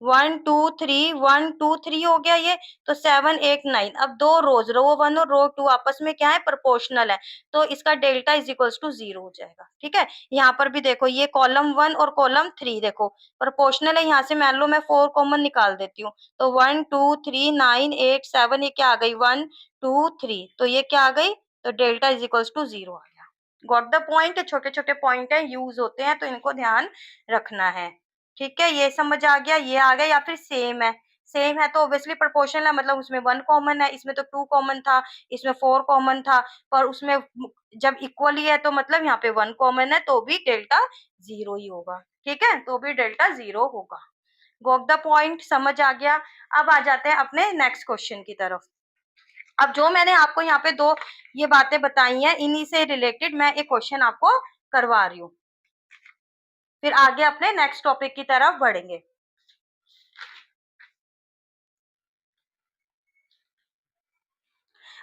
1 2 3 1 2 3 हो गया ये, तो 7 8 9। अब दो रोज रो 1 और रो 2 आपस में क्या है प्रोपोर्शनल है, तो इसका डेल्टा इज इक्वल्स टू 0 हो जाएगा। ठीक है, यहाँ पर भी देखो ये कॉलम 1 और कॉलम 3 देखो प्रोपोर्शनल है, यहाँ से मान लो मैं 4 कॉमन निकाल देती हूँ तो 1 2 3 9 8 7, ये क्या आ गई 1 2 3, तो ये क्या आ गई, तो डेल्टा इज इक्वल्स टू 0 आ गया। गॉट द पॉइंट, छोटे छोटे पॉइंट है यूज होते हैं तो इनको ध्यान रखना है। ठीक है, ये समझ आ गया, ये आ गया। या फिर सेम है तो ऑब्वियसली प्रोपोर्शनल है, मतलब उसमें 1 कॉमन है, इसमें तो 2 कॉमन था, इसमें 4 कॉमन था, पर उसमें जब इक्वली है तो मतलब यहाँ पे 1 कॉमन है तो भी डेल्टा 0 ही होगा। ठीक है, तो भी डेल्टा 0 होगा। गॉट द पॉइंट, समझ आ गया। अब आ जाते हैं अपने नेक्स्ट क्वेश्चन की तरफ। अब जो मैंने आपको यहाँ पे दो ये बातें बताई हैं, इन्हीं से रिलेटेड मैं एक क्वेश्चन आपको करवा रही हूँ, फिर आगे अपने नेक्स्ट टॉपिक की तरफ बढ़ेंगे।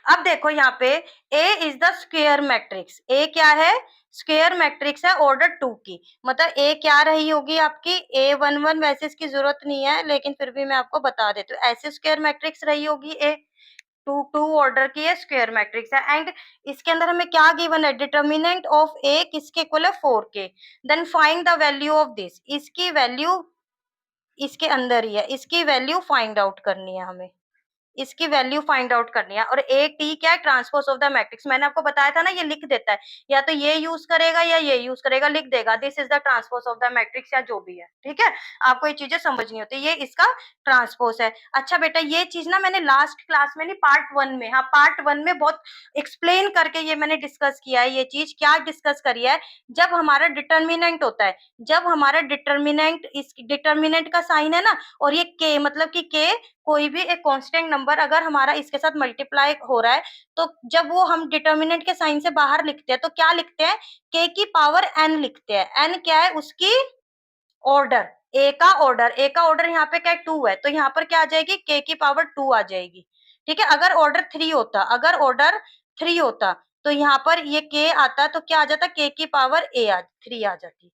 अब देखो यहाँ पे A is the square matrix, A क्या है स्क्वायर मैट्रिक्स है ऑर्डर 2 की, मतलब A क्या रही होगी आपकी A11, वैसे इसकी जरूरत नहीं है लेकिन फिर भी मैं आपको बता देती हूँ, ऐसे स्क्वायर मैट्रिक्स रही होगी A 2 ऑर्डर की है स्क्वायर मैट्रिक्स है। एंड इसके अंदर हमें क्या गिवन है, डिटर्मिनेंट ऑफ A किसके इक्वल है 4 के, then find the value of this, इसकी वैल्यू इसके अंदर ही है, इसकी वैल्यू फाइंड आउट करनी है हमें, इसकी वैल्यू फाइंड आउट करनी है। और ए टी क्या है ट्रांसपोज ऑफ द मैट्रिक्स, मैंने आपको बताया था ना ये लिख देता है, या तो ये यूज करेगा या ये यूज करेगा, लिख देगा this is the transpose of the matrix या जो भी है। ठीक है, आपको ये चीजें समझनी होती है, ये इसका ट्रांसपोज है। अच्छा बेटा ये चीज ना मैंने लास्ट क्लास में नहीं पार्ट 1 में, हाँ पार्ट 1 में बहुत एक्सप्लेन करके ये मैंने डिस्कस किया है। ये चीज क्या डिस्कस करी है, जब हमारा डिटर्मिनेंट होता है, जब हमारा डिटर्मिनेंट, इस डिटर्मिनेंट का साइन है ना, और ये के मतलब कि के कोई भी एक कांस्टेंट नंबर अगर हमारा इसके साथ मल्टीप्लाई हो रहा है, तो जब वो हम डिटर्मिनेंट के साइन से बाहर लिखते हैं तो क्या लिखते हैं, के की पावर एन लिखते हैं। एन क्या है उसकी ऑर्डर, ए का ऑर्डर यहाँ पे क्या है 2 है, तो यहाँ पर क्या आ जाएगी के की पावर 2 आ जाएगी। ठीक है, अगर ऑर्डर 3 होता, अगर ऑर्डर 3 होता तो यहाँ पर ये के आता तो क्या आ जाता, के की पावर 3 आ जाती।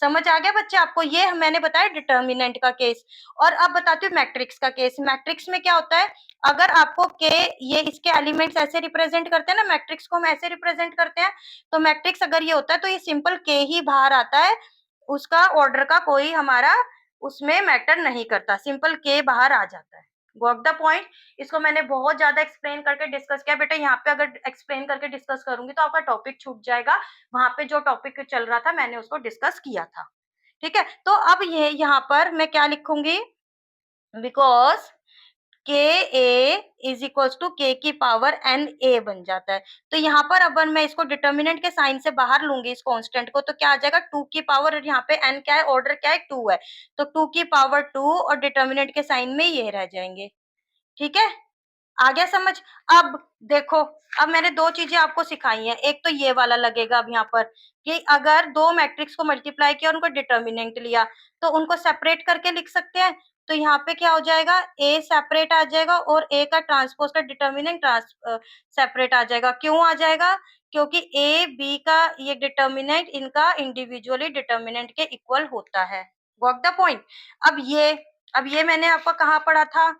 समझ आ गया बच्चे आपको, ये मैंने बताया डिटर्मिनेंट का केस। और अब बताती हूँ मैट्रिक्स का केस। मैट्रिक्स में क्या होता है, अगर आपको के, ये इसके एलिमेंट्स ऐसे रिप्रेजेंट करते हैं ना, मैट्रिक्स को हम ऐसे रिप्रेजेंट करते हैं, तो मैट्रिक्स अगर ये होता है तो ये सिंपल के ही बाहर आता है, उसका ऑर्डर का कोई हमारा उसमें मैटर नहीं करता, सिंपल के बाहर आ जाता है। गॉट द पॉइंट, इसको मैंने बहुत ज्यादा एक्सप्लेन करके डिस्कस किया बेटा, यहाँ पे अगर एक्सप्लेन करके डिस्कस करूंगी तो आपका टॉपिक छूट जाएगा, वहां पे जो टॉपिक चल रहा था मैंने उसको डिस्कस किया था। ठीक है, तो अब ये यहाँ पर मैं क्या लिखूंगी, बिकॉज के ए इज इक्वल्स टू के की पावर एन ए बन जाता है। तो यहाँ पर अब मैं इसको डिटर्मिनेंट के साइन से बाहर लूंगी इस कांस्टेंट को, तो क्या आ जाएगा 2 की पावर, यहाँ पे एन क्या है ऑर्डर क्या है 2 है, तो 2 की पावर 2 और डिटर्मिनेंट के साइन में ये रह जाएंगे। ठीक है, आ गया समझ। अब देखो, अब मैंने दो चीजें आपको सिखाई हैं, एक तो ये वाला लगेगा अब यहाँ पर कि अगर दो मैट्रिक्स को मल्टीप्लाई किया और उनको डिटर्मिनेंट लिया तो उनको सेपरेट करके लिख सकते हैं। तो यहाँ पे क्या हो जाएगा, ए सेपरेट आ जाएगा और ए का ट्रांसपोज का डिटर्मिनेंट सेपरेट आ जाएगा। क्यों आ जाएगा, क्योंकि ए बी का ये डिटर्मिनेंट इनका इंडिविजुअली डिटर्मिनेंट के इक्वल होता है। Got the point. अब ये मैंने आपको कहाँ पढ़ा था,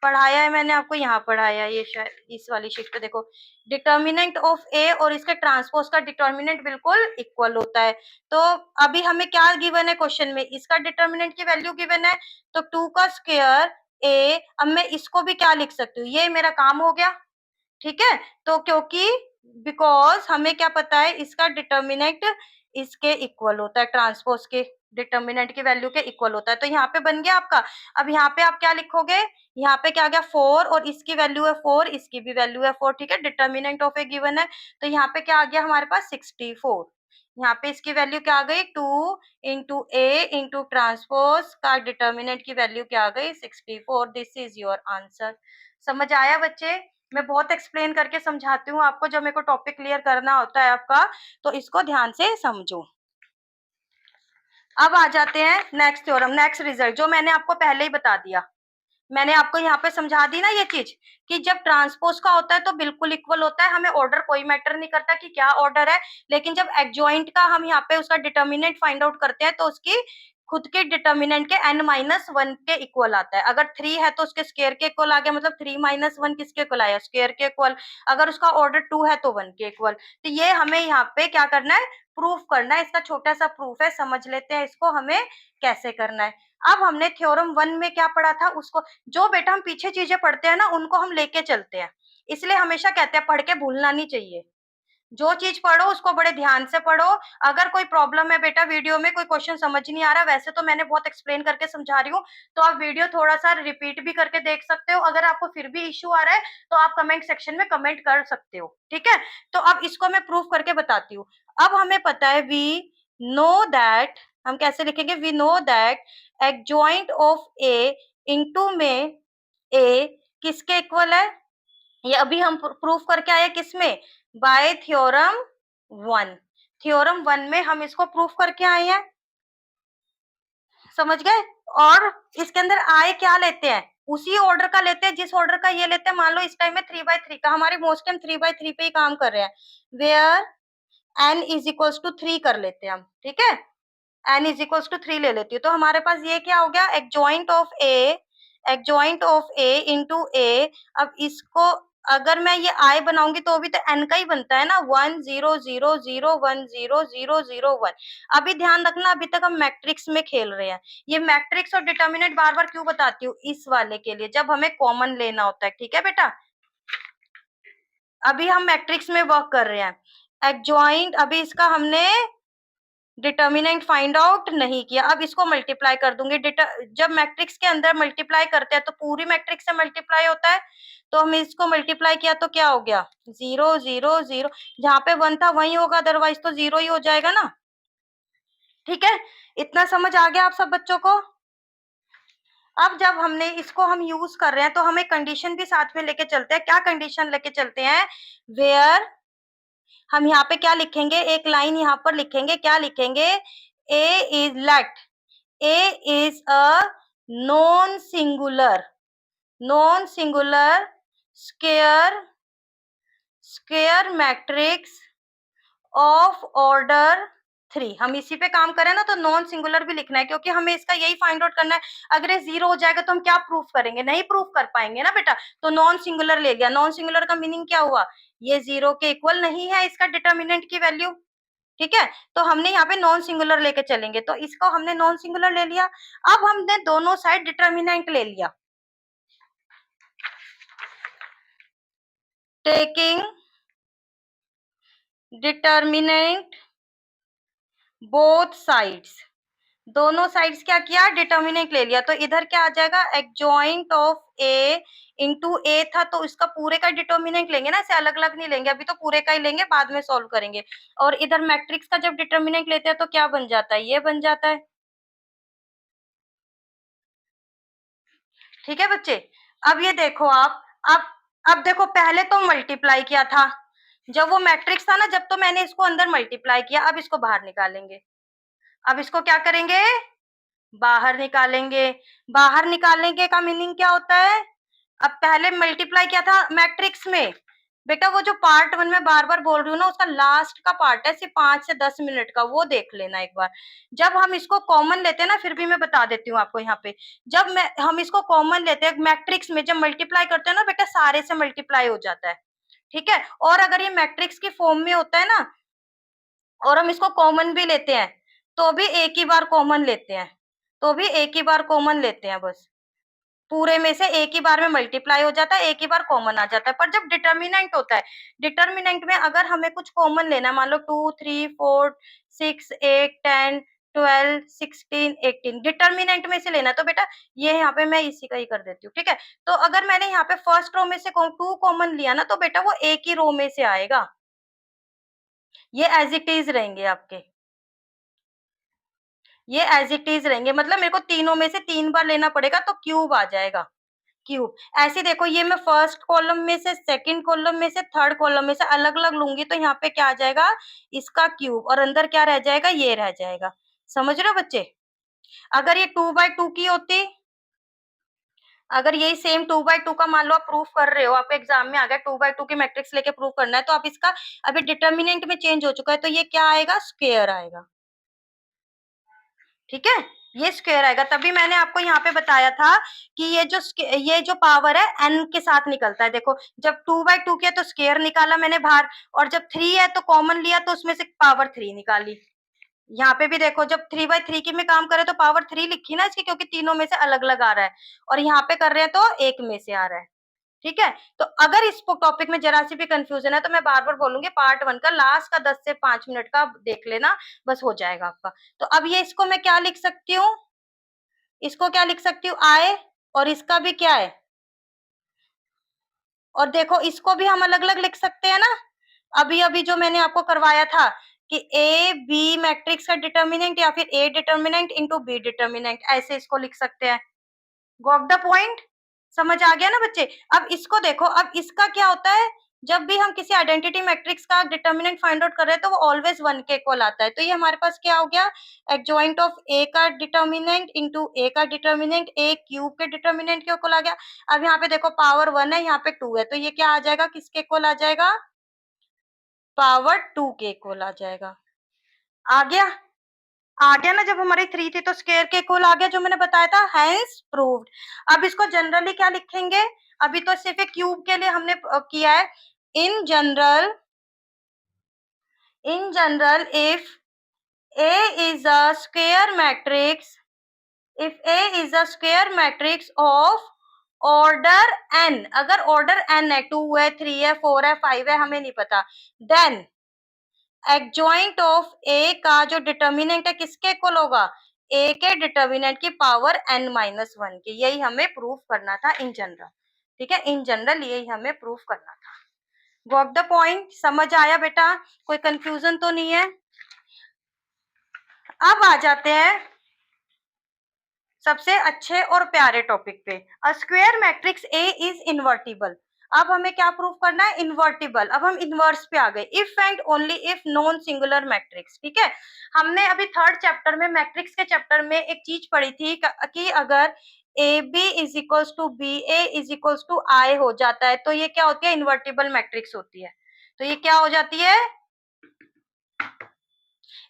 पढ़ाया है मैंने आपको यहाँ पढ़ाया है, ये शायद इस वाली शीट पे देखो, डिटर्मिनेंट ऑफ ए और इसके ट्रांसपोज का डिटर्मिनेंट बिल्कुल इक्वल होता है। तो अभी हमें क्या गिवन है क्वेश्चन में, इसका डिटर्मिनेंट की वैल्यू गिवन है, तो 2 का स्क्वायर ए, अब मैं इसको भी क्या लिख सकती हूँ, ये मेरा काम हो गया, ठीक है। तो क्योंकि बिकॉज हमें क्या पता है, इसका डिटर्मिनेंट इसके इक्वल होता है, ट्रांसपोज के डिटर्मिनेंट की वैल्यू के इक्वल होता है। तो यहाँ पे बन गया आपका। अब यहाँ पे आप क्या लिखोगे, यहाँ पे क्या आ गया 4 और इसकी वैल्यू है 4, इसकी भी वैल्यू है 4, ठीक है। डिटर्मिनेंट ऑफ ए गिवन है, तो यहाँ पे क्या आ गया हमारे पास 64। यहाँ पे इसकी वैल्यू क्या आ गई 2 इंटू ए इंटू ट्रांसपोज का डिटर्मिनेंट की वैल्यू क्या आ गई 64। This is your answer. समझ आया बच्चे? मैं बहुत एक्सप्लेन करके समझाती हूँ आपको, जब मेरे को टॉपिक क्लियर करना होता है आपका, तो इसको ध्यान से समझो। अब आ जाते हैं नेक्स्ट थ्योरम, नेक्स्ट रिजल्ट, जो मैंने आपको पहले ही बता दिया। मैंने आपको यहाँ पे समझा दी ना ये चीज, कि जब ट्रांसपोज का होता है तो बिल्कुल इक्वल होता है, हमें ऑर्डर कोई मैटर नहीं करता कि क्या ऑर्डर है। लेकिन जब एडजॉइंट का हम यहाँ पे उसका डिटर्मिनेंट फाइंड आउट करते हैं, तो उसकी खुद के डिटर्मिनेंट के n-1 के इक्वल आता है। अगर 3 है तो उसके स्क्वायर के इक्वल आ गया, मतलब 3 - 1 किसके इक्वल आया, स्क्वायर के इक्वल। अगर उसका ऑर्डर 2 है तो 1 के इक्वल। तो ये हमें यहाँ पे क्या करना है, प्रूफ करना है। इसका छोटा सा प्रूफ है, समझ लेते हैं इसको हमें कैसे करना है। अब हमने थ्योरम 1 में क्या पढ़ा था, उसको जो बेटा हम पीछे चीजें पढ़ते हैं ना, उनको हम लेके चलते हैं। इसलिए हमेशा कहते हैं पढ़ के भूलना नहीं चाहिए, जो चीज पढ़ो उसको बड़े ध्यान से पढ़ो। अगर कोई प्रॉब्लम है बेटा वीडियो में, कोई क्वेश्चन समझ नहीं आ रहा, वैसे तो मैंने बहुत एक्सप्लेन करके समझा रही हूँ, तो आप वीडियो थोड़ा सा रिपीट भी करके देख सकते हो। अगर आपको फिर भी इश्यू आ रहा है तो आप कमेंट सेक्शन में कमेंट कर सकते हो, ठीक है। तो अब इसको मैं प्रूफ करके बताती हूँ। अब हमें पता है वी नो दैट, हम कैसे लिखेंगे, we know that adjoint of A into में ए किसके इक्वल है, ये अभी हम प्रूफ करके आए किसमें, बाय थ्योरम 1। थ्योरम 1 में हम इसको प्रूफ करके आए हैं, समझ गए। और इसके अंदर आए क्या लेते हैं, उसी ऑर्डर का लेते हैं जिस ऑर्डर का ये लेते हैं। मान लो इस टाइम में 3/3 का, हमारी मोस्ट टाइम 3/3 पे ही काम कर रहे हैं, where n is equals to 3 कर लेते हैं हम, ठीक है। n इज इक्वल्स टू 3 ले लेती हूँ, तो हमारे पास ये क्या हो गया, एडजॉइंट ऑफ ए इंटू ए। अब इसको अगर मैं ये आई बनाऊंगी तो भी तो n का ही बनता है ना, 1 0 0 0 1 0 0 0 1। अभी ध्यान रखना, अभी तक हम मैट्रिक्स में खेल रहे हैं। ये मैट्रिक्स और डिटर्मिनेंट बार बार क्यों बताती हूँ, इस वाले के लिए, जब हमें कॉमन लेना होता है, ठीक है बेटा। अभी हम मैट्रिक्स में वर्क कर रहे हैं। एडजॉइंट, अभी इसका हमने डिटर्मिनेंट फाइंड आउट नहीं किया, अब इसको मल्टीप्लाई कर दूंगी। जब मैट्रिक्स के अंदर मल्टीप्लाई करते हैं तो पूरी मैट्रिक्स से मल्टीप्लाई होता है, तो हम इसको मल्टीप्लाई किया तो क्या हो गया 0 0 0, जहां पे 1 था वही होगा, अदरवाइज तो 0 ही हो जाएगा ना, ठीक है। इतना समझ आ गया आप सब बच्चों को। अब जब हमने इसको हम यूज कर रहे हैं तो हमें कंडीशन भी साथ में लेके चलते हैं। क्या कंडीशन लेके चलते हैं, वेयर, हम यहाँ पे क्या लिखेंगे, एक लाइन यहाँ पर लिखेंगे, क्या लिखेंगे, A is let A is a non-singular square matrix of order 3। हम इसी पे काम करें ना, तो नॉन सिंगुलर भी लिखना है, क्योंकि हमें इसका यही फाइंड आउट करना है। अगर ये 0 हो जाएगा तो हम क्या प्रूफ करेंगे, नहीं प्रूफ कर पाएंगे ना बेटा। तो नॉन सिंगुलर ले लिया। नॉन सिंगुलर का मीनिंग क्या हुआ, ये 0 के इक्वल नहीं है इसका डिटर्मिनेंट की वैल्यू, ठीक है। तो हमने यहाँ पे नॉन सिंगुलर लेके चलेंगे, तो इसको हमने नॉन सिंगुलर ले लिया। अब हमने दोनों साइड डिटर्मिनेंट ले लिया, टेकिंग डिटर्मिनेंट बोथ साइड्स, दोनों साइड्स क्या किया, डिटर्मिनेंट ले लिया। तो इधर क्या आ जाएगा, एडजॉइंट ऑफ ए इंटू ए था, तो इसका पूरे का डिटर्मिनेंट लेंगे ना, इसे अलग अलग नहीं लेंगे, अभी तो पूरे का ही लेंगे, बाद में सॉल्व करेंगे। और इधर मैट्रिक्स का जब डिटर्मिनेंट लेते हैं तो क्या बन जाता है, ये बन जाता है, ठीक है बच्चे। अब ये देखो आप, अब देखो, पहले तो मल्टीप्लाई किया था, जब वो मैट्रिक्स था ना, जब तो मैंने इसको अंदर मल्टीप्लाई किया, अब इसको बाहर निकालेंगे। अब इसको क्या करेंगे, बाहर निकालेंगे। बाहर निकालने का मीनिंग क्या होता है, अब पहले मल्टीप्लाई किया था मैट्रिक्स में, बेटा वो जो पार्ट 1 में बार बार बोल रही हूँ ना, उसका लास्ट का पार्ट है, सिर्फ 5 से 10 मिनट का, वो देख लेना एक बार। जब हम इसको कॉमन लेते हैं ना, फिर भी मैं बता देती हूँ आपको यहाँ पे, जब हम इसको कॉमन लेते हैं मैट्रिक्स में, जब मल्टीप्लाई करते हैं ना बेटा, सारे से मल्टीप्लाई हो जाता है, ठीक है। और अगर ये मैट्रिक्स की फॉर्म में होता है ना, और हम इसको कॉमन भी लेते हैं, तो भी एक ही बार कॉमन लेते हैं, तो भी एक ही बार कॉमन लेते हैं बस, पूरे में से एक ही बार में मल्टीप्लाई हो जाता है, एक ही बार कॉमन आ जाता है। पर जब डिटर्मिनेंट होता है, डिटर्मिनेंट में अगर हमें कुछ कॉमन लेना, मान लो 2 3 4 6 8 10 12 16 18 डिटर्मिनेंट में से लेना, तो बेटा ये यहाँ पे मैं इसी का ही कर देती हूँ, ठीक है। तो अगर मैंने यहाँ पे फर्स्ट रो में से 2 कॉमन लिया ना, तो बेटा वो एक ही रो में से आएगा, ये एज इट इज रहेंगे आपके, ये एज इट इज रहेंगे। मतलब मेरे को तीनों में से 3 बार लेना पड़ेगा, तो क्यूब आ जाएगा, क्यूब। ऐसे देखो, ये मैं फर्स्ट कॉलम में से, सेकंड कॉलम में से, थर्ड कॉलम में से अलग अलग लूंगी, तो यहाँ पे क्या आ जाएगा, इसका क्यूब, और अंदर क्या रह जाएगा, ये रह जाएगा। समझ रहे हो बच्चे? अगर ये 2/2 की होती, अगर यही सेम 2/2 का मान लो आप प्रूफ कर रहे हो, आपके एग्जाम में आ गया 2/2 की मैट्रिक्स लेके प्रूफ करना है, तो आप इसका अभी डिटर्मिनेंट में चेंज हो चुका है, तो ये क्या आएगा, स्क्वायर आएगा, ठीक है। ये स्क्वायर आएगा। तभी मैंने आपको यहाँ पे बताया था कि ये जो पावर है n के साथ निकलता है। देखो, जब 2/2 किया तो स्क्वायर निकाला मैंने बाहर, और जब 3 है तो कॉमन लिया, तो उसमें से पावर 3 निकाली। यहाँ पे भी देखो, जब 3/3 की में काम करे तो पावर 3 लिखी ना इसकी, क्योंकि तीनों में से अलग अलग आ रहा है, और यहाँ पे कर रहे हैं तो एक में से आ रहा है, ठीक है। तो अगर इस टॉपिक में जरा सी भी कंफ्यूजन है, तो मैं बार बार बोलूंगी, पार्ट 1 का लास्ट का 10 से 5 मिनट का देख लेना, बस हो जाएगा आपका। तो अब ये इसको मैं क्या लिख सकती हूँ, इसको क्या लिख सकती हूँ, आए, और इसका भी क्या है, और देखो इसको भी हम अलग अलग लिख सकते हैं ना, अभी अभी जो मैंने आपको करवाया था कि ए बी मैट्रिक्स का डिटर्मिनेंट, या फिर A determinant into B determinant, ऐसे इसको लिख सकते हैं। Got the point? समझ आ गया ना बच्चे? अब इसको देखो, अब इसका क्या होता है, जब भी हम किसी आइडेंटिटी मैट्रिक्स का डिटर्मिनेंट फाइंड आउट कर रहे हैं, तो वो ऑलवेज 1 के इक्वल आता है। तो ये हमारे पास क्या हो गया, एडजॉइंट ऑफ ए का डिटर्मिनेंट इंटू ए का डिटर्मिनेंट, ए क्यूब के डिटर्मिनेंट के इक्वल आ गया। अब यहाँ पे देखो, पावर 1 है, यहाँ पे 2 है, तो ये क्या आ जाएगा, किसके इक्वल आ जाएगा, पावर 2 के इक्वल आ जाएगा। आ गया? आ गया ना, जब हमारी 3 थी तो स्क्वायर के इक्वल आ गया, जो मैंने बताया था, हेंस प्रूव्ड। अब इसको जनरली क्या लिखेंगे, अभी तो सिर्फ एक क्यूब के लिए हमने किया है। In general, if A is a square matrix, if A is a square matrix of order n, अगर ऑर्डर n है, 2 है, 3 है, 4 है, 5 है, हमें नहीं पता, देन एडजॉइंट ऑफ ए का जो डिटर्मिनेंट है किसके इक्वल होगा, ए के डिटर्मिनेंट की पावर n-1 की। यही हमें प्रूफ करना था इन जनरल, ठीक है, इन जनरल यही हमें प्रूफ करना था। Got the point? समझ आया बेटा? कोई कंफ्यूजन तो नहीं है? अब आ जाते हैं सबसे अच्छे और प्यारे टॉपिक पे, a square matrix A is invertible. अब हमें क्या प्रूफ करना है, इनवर्टिबल। अब हम इनवर्स पे आ गए, if and only if non singular matrix, ठीक है। हमने अभी थर्ड चैप्टर में, मैट्रिक्स के चैप्टर में एक चीज पढ़ी थी कि अगर A B is equals to B, A is equals to I हो जाता है, तो ये क्या होती है, इनवर्टिबल मैट्रिक्स होती है। तो ये क्या हो जाती है,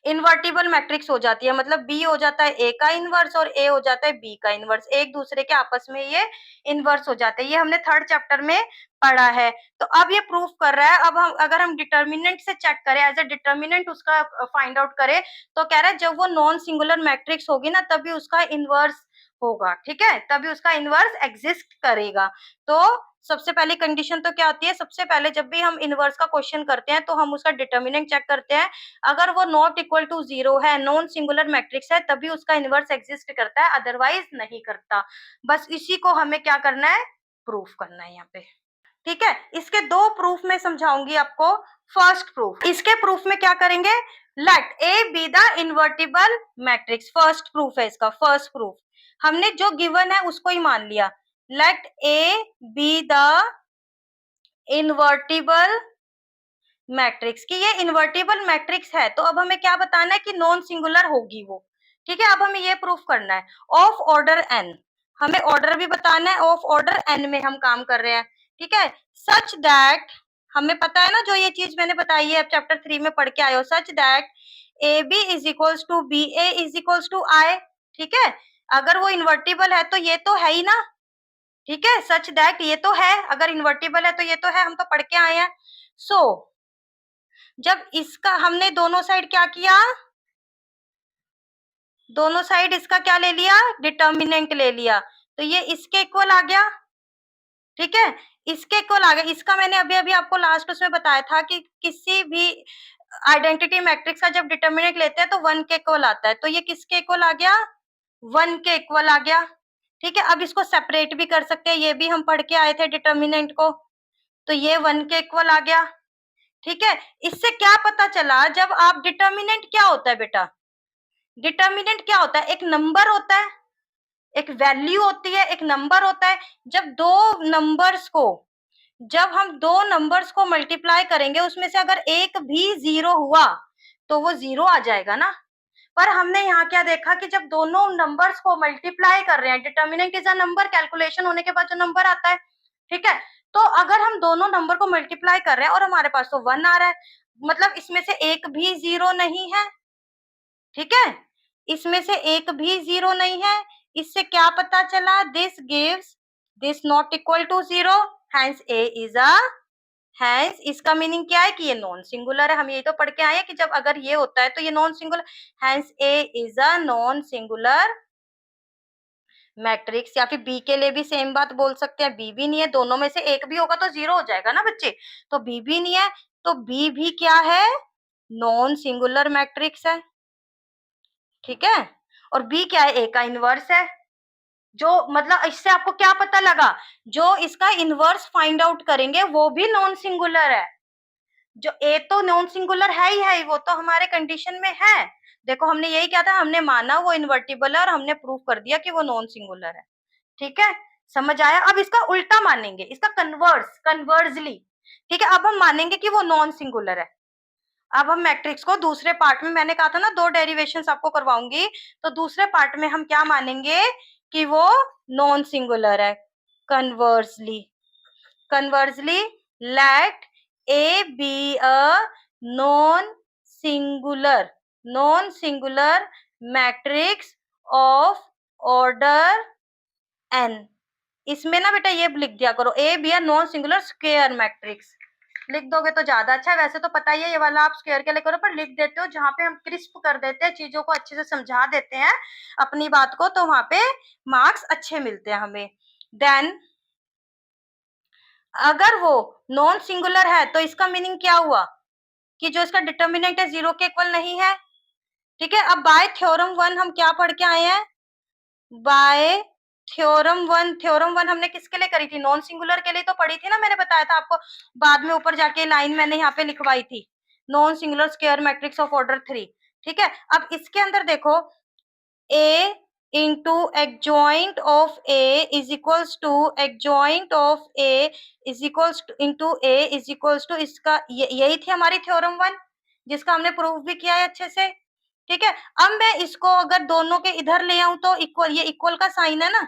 इन्वर्टिबल मैट्रिक्स हो जाती है। मतलब बी हो जाता है ए का इनवर्स, और ए हो जाता है बी का इनवर्स, एक दूसरे के आपस में ये इनवर्स हो जाते हैं। ये हमने थर्ड चैप्टर में पढ़ा है। तो अब ये प्रूफ कर रहा है। अब हम अगर हम डिटर्मिनेंट से चेक करें, एज ए डिटर्मिनेंट उसका फाइंड आउट करें, तो कह रहा है जब वो नॉन सिंगुलर मैट्रिक्स होगी ना, तभी उसका इनवर्स होगा, ठीक है, तभी उसका इनवर्स एग्जिस्ट करेगा। तो सबसे पहली कंडीशन तो क्या होती है, सबसे पहले जब भी हम इनवर्स का क्वेश्चन करते हैं, तो हम उसका डिटर्मिनेंट चेक करते हैं। अगर वो नॉट इक्वल टू 0 है, नॉन सिंगुलर मैट्रिक्स है, तभी उसका इनवर्स एग्जिस्ट करता है, अदरवाइज नहीं करता। बस इसी को हमें क्या करना है, प्रूफ करना है यहाँ पे, ठीक है। इसके दो प्रूफ में समझाऊंगी आपको। फर्स्ट प्रूफ, इसके प्रूफ में क्या करेंगे, let A be the invertible matrix, first proof है इसका। फर्स्ट प्रूफ हमने जो गिवन है उसको ही मान लिया, let A be the invertible matrix, की ये इन्वर्टिबल मैट्रिक्स है। तो अब हमें क्या बताना है कि नॉन सिंगुलर होगी वो, ठीक है। अब हमें ये प्रूफ करना है ऑफ ऑर्डर एन, हमें ऑर्डर भी बताना है, ऑफ ऑर्डर एन में हम काम कर रहे हैं, ठीक है। सच दैट, हमें पता है ना, जो ये चीज मैंने बताई है चैप्टर 3 में पढ़ के आए हो, such that A B is equals to B, A is equals to I, ठीक है। अगर वो इन्वर्टिबल है तो ये तो है ही ना, ठीक है, सच दैट ये तो है, अगर इन्वर्टिबल है तो ये तो है, हम तो पढ़ के आए हैं। सो जब इसका हमने दोनों साइड क्या किया, दोनों साइड इसका क्या ले लिया, डिटर्मिनेंट ले लिया, तो ये इसके इक्वल आ गया, ठीक है, इसके इक्वल आ गया। इसका मैंने अभी अभी आपको लास्ट उसमें बताया था कि किसी भी आइडेंटिटी मैट्रिक्स का जब डिटर्मिनेंट लेते हैं तो 1 के इक्वल आता है, तो ये किसके इक्वल आ गया, 1 के इक्वल आ गया, ठीक है। अब इसको सेपरेट भी कर सकते हैं, ये भी हम पढ़ के आए थे डिटर्मिनेंट को, तो ये 1 के इक्वल आ गया, ठीक है। इससे क्या पता चला, जब आप डिटर्मिनेंट क्या होता है बेटा, डिटर्मिनेंट क्या होता है, एक नंबर होता है, एक वैल्यू होती है, एक नंबर होता है। जब हम दो नंबर्स को मल्टीप्लाई करेंगे, उसमें से अगर एक भी जीरो हुआ तो वो जीरो आ जाएगा ना। पर हमने यहाँ क्या देखा कि जब दोनों नंबर्स को मल्टीप्लाई कर रहे हैं, determinant is a number, calculation होने के बाद जो नंबर आता है, ठीक है। तो अगर हम दोनों नंबर को मल्टीप्लाई कर रहे हैं और हमारे पास तो 1 आ रहा है, मतलब इसमें से एक भी जीरो नहीं है, ठीक है, इसमें से एक भी जीरो नहीं है। इससे क्या पता चला, this gives this not equal to zero, hence A is a, hence इसका मीनिंग क्या है कि ये नॉन सिंगुलर है। हम यही तो पढ़ के आए हैं कि जब अगर ये होता है तो ये non singular, hence A is a non singular matrix. या फिर बी के लिए भी सेम बात बोल सकते हैं, बी भी नहीं है, दोनों में से एक भी होगा तो जीरो हो जाएगा ना बच्चे, तो बी भी नहीं है, तो बी भी क्या है, नॉन सिंगुलर मैट्रिक्स है, ठीक है। और बी क्या है, ए का इनवर्स है। जो मतलब इससे आपको क्या पता लगा, जो इसका इनवर्स फाइंड आउट करेंगे वो भी नॉन सिंगुलर है। जो ए तो नॉन सिंगुलर है ही, वो तो हमारे कंडीशन में है। देखो हमने यही क्या था, हमने माना वो इन्वर्टिबल है और हमने प्रूव कर दिया कि वो नॉन सिंगुलर है, ठीक है। समझ आया। अब इसका उल्टा मानेंगे, इसका कन्वर्सली, ठीक है। अब हम मानेंगे कि वो नॉन सिंगुलर है। अब हम मैट्रिक्स को दूसरे पार्ट में, मैंने कहा था ना 2 डेरिवेशंस आपको करवाऊंगी, तो दूसरे पार्ट में हम क्या मानेंगे कि वो नॉन सिंगुलर है। Conversely, conversely let A be a non singular, non singular matrix of order n. इसमें ना बेटा ये लिख दिया करो, A be a non singular square matrix, लिख दोगे तो ज्यादा अच्छा है। वैसे तो पता ही है ये वाला आप स्क्वायर के लिए करो, पर लिख देते हो जहां पे हम क्रिस्प कर देते हैं, चीजों को अच्छे से समझा देते हैं अपनी बात को, तो वहां पे मार्क्स अच्छे मिलते हैं हमें। देन अगर वो नॉन सिंगुलर है तो इसका मीनिंग क्या हुआ कि जो इसका डिटर्मिनेंट है जीरो के इक्वल नहीं है, ठीक है। अब बाय थ्योरम 1 हम क्या पढ़ के आए हैं, बाय थ्योरम 1 हमने किसके लिए करी थी, नॉन सिंगुलर के लिए तो पढ़ी थी ना, मैंने बताया था आपको, बाद में ऊपर जाके लाइन मैंने यहाँ पे लिखवाई थी, non singular square matrix of order 3, ठीक है। अब इसके अंदर देखो, A into adjoint of A is equals to adjoint of A is equals to into A is equals to, इसका यही थी हमारी थ्योरम 1 जिसका हमने प्रूव भी किया है अच्छे से, ठीक है। अब मैं इसको अगर दोनों के इधर ले आऊं तो इक्वल, ये इक्वल का साइन है ना,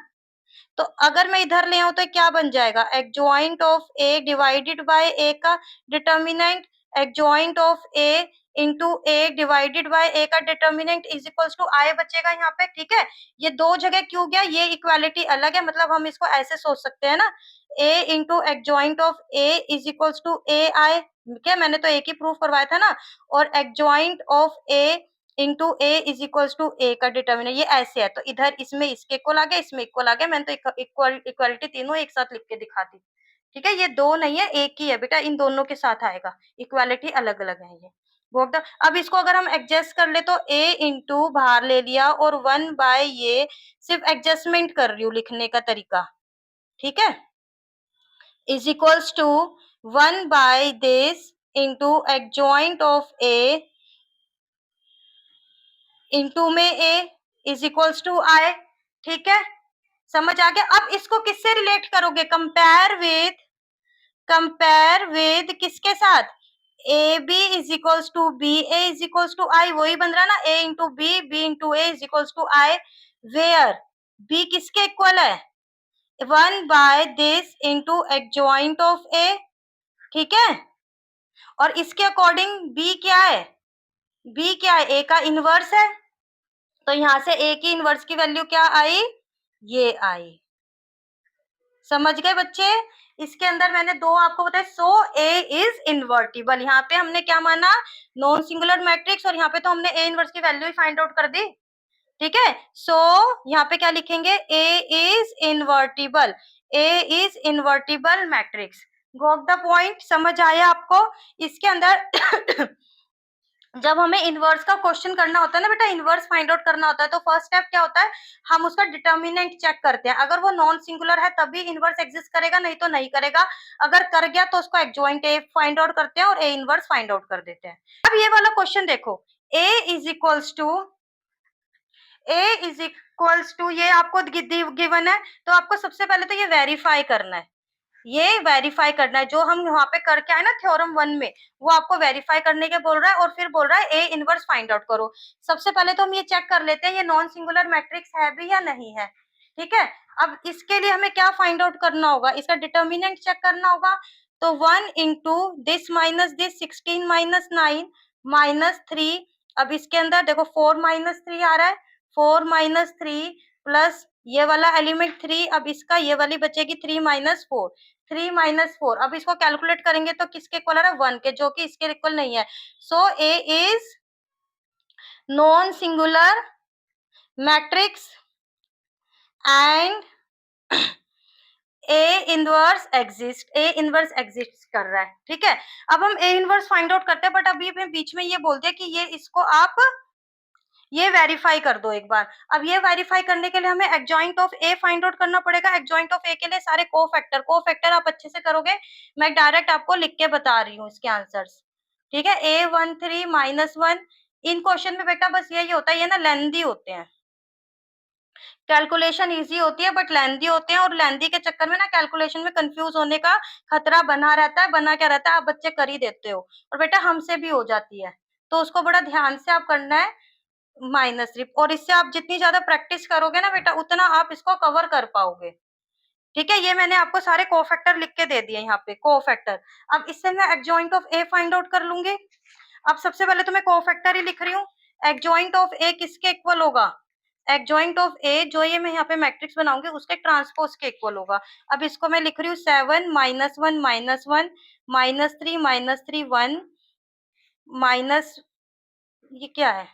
तो अगर मैं इधर ले आऊं तो क्या बन जाएगा, adjoint of A divided by A का determinant, adjoint of A into A divided by A का determinant is equals to I बचेगा यहाँ पे, ठीक है। ये दो जगह क्यों गया, ये इक्वालिटी अलग है, मतलब हम इसको ऐसे सोच सकते हैं ना, A into adjoint of A is equals to A I, क्या मैंने तो एक ही प्रूफ करवाया था ना, और adjoint of A into A is equals to A का डिटर्मिनेंट, ये ऐसे है, तो इधर इसमें इसके इक्वल आ गया, इसमें इक्वल आ गया, मैंने तो इक्वालिटी तीनों एक साथ लिख के दिखा दी, ठीक है। ये दो नहीं है, एक ही है बेटा, इन दोनों के साथ आएगा, इक्वालिटी अलग अलग है ये। अब इसको अगर हम एडजस्ट कर ले तो ए इंटू बाहर ले लिया और 1 बाय ये, सिर्फ एडजस्टमेंट कर रही हूँ लिखने का तरीका, ठीक है, is equals to 1 by this into adjoint of A into में A is equals to I, ठीक है। समझ आ गया। अब इसको किससे रिलेट करोगे, कंपेयर विद किसके साथ, A B is equals to B A is equals to I, वही बन रहा ना, A into B into A is equals to I, where B किसके इक्वल है, 1 by this into adjoint of A, ठीक है। और इसके अकॉर्डिंग बी क्या है, बी क्या है, ए का इनवर्स है, तो यहां से ए की इनवर्स की वैल्यू क्या आई, ये आई। समझ गए बच्चे। इसके अंदर मैंने दो आपको बताया, सो ए इज इन्वर्टिबल, यहाँ पे हमने क्या माना, नॉन सिंगुलर मैट्रिक्स, और यहाँ पे तो हमने ए इनवर्स की वैल्यू ही फाइंड आउट कर दी, ठीक है। सो यहाँ पे क्या लिखेंगे, A is invertible, A is invertible matrix. Got the point, समझ आया आपको? इसके अंदर जब हमें इनवर्स का क्वेश्चन करना होता है ना बेटा, इनवर्स फाइंड आउट करना होता है, तो फर्स्ट स्टेप क्या होता है, हम उसका डिटर्मिनेंट चेक करते हैं। अगर वो नॉन सिंगुलर है तभी इनवर्स एग्जिस्ट करेगा, नहीं तो नहीं करेगा। अगर कर गया तो उसको एडजॉइंट ए फाइंड आउट करते हैं और ए इनवर्स फाइंड आउट कर देते हैं। अब ये वाला क्वेश्चन देखो, ए इज इक्वल्स टू, ये आपको गिवन है, तो आपको सबसे पहले तो ये वेरीफाई करना है, ये वेरीफाई करना है जो हम वहां पे करके आए ना थ्योरम 1 में, वो आपको वेरीफाई करने के बोल रहा है, और फिर बोल रहा है ए इनवर्स फाइंड आउट करो। सबसे पहले तो हम ये चेक कर लेते हैं ये नॉन सिंगुलर मैट्रिक्स है भी या नहीं है। ठीक है, अब इसके लिए हमें क्या फाइंड आउट करना होगा, इसका डिटर्मिनेंट चेक करना होगा। तो 1 into this minus this, 16 minus 9 minus 3। अब इसके अंदर देखो 4 माइनस 3 आ रहा है, 4 माइनस 3 प्लस ये वाला एलिमेंट 3, अब इसका ये वाली बचेगी 3 माइनस 4, 3 माइनस 4। अब इसको कैलकुलेट करेंगे तो किसके इक्वल आ रहा है, 1 के, जो कि इसके इक्वल नहीं है। So A is non singular matrix and A inverse exist, A inverse exist कर रहा है। ठीक है, अब हम ए इनवर्स फाइंड आउट करते हैं, बट अभी हमें बीच में ये बोलते हैं कि ये इसको आप ये वेरीफाई कर दो एक बार। अब ये वेरीफाई करने के लिए हमें adjoint of A find out करना पड़ेगा। एडजॉइंट ऑफ ए के लिए सारे कोफैक्टर आप अच्छे से करोगे, मैं डायरेक्ट आपको लिख के बता रही हूँ इसके आंसर्स। ठीक है, A13 -1, इन क्वेश्चन में बेटा बस यही होता है, ये ना लेंदी होते हैं, कैलकुलेशन इजी होती है बट लेंदी होते हैं, और लेंदी के चक्कर में ना कैलकुलेशन में कंफ्यूज होने का खतरा बना रहता है, बना क्या रहता है, आप बच्चे कर ही देते हो, और बेटा हमसे भी हो जाती है, तो उसको बड़ा ध्यान से आप करना है। -3, और इससे आप जितनी ज्यादा प्रैक्टिस करोगे ना बेटा, उतना आप इसको कवर कर पाओगे। ठीक है, ये मैंने आपको सारे कोफैक्टर लिख के दे दिए यहाँ पे, कोफैक्टर। अब इससे मैं adjoint of A find out कर लूंगी। अब सबसे पहले तो मैं कोफैक्टर ही लिख रही हूँ। एडजॉइंट ऑफ ए किसके इक्वल होगा, एडजॉइंट ऑफ ए जो ये मैं यहाँ पे मैट्रिक्स बनाऊंगी उसके ट्रांसपोज के इक्वल होगा। अब इसको मैं लिख रही हूँ 7 -1 -1 -3 -3 1 माइनस, ये क्या है,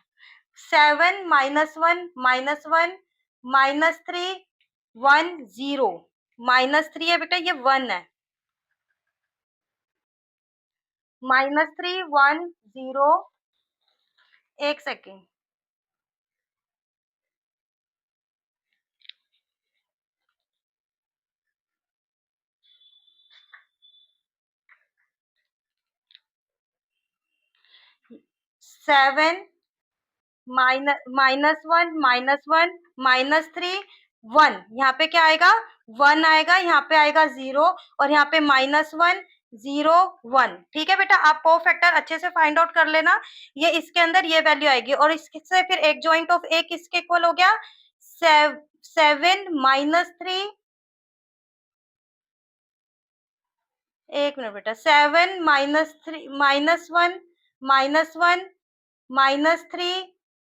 7 -1 -1 -3 1 0, -3 है बेटा, ये 1 है, -3 1 0, एक सेकेंड, 7 -1 -3 1, यहाँ पे क्या आएगा, 1 आएगा, यहाँ पे आएगा 0, और यहाँ पे -1 0 1। ठीक है बेटा, आप कोफैक्टर अच्छे से फाइंड आउट कर लेना, ये इसके अंदर ये वैल्यू आएगी, और इससे फिर एक जॉइंट ऑफ ए किसके इक्वल हो गया, 7 -3, एक मिनट बेटा, 7 -3 -1 -1 -3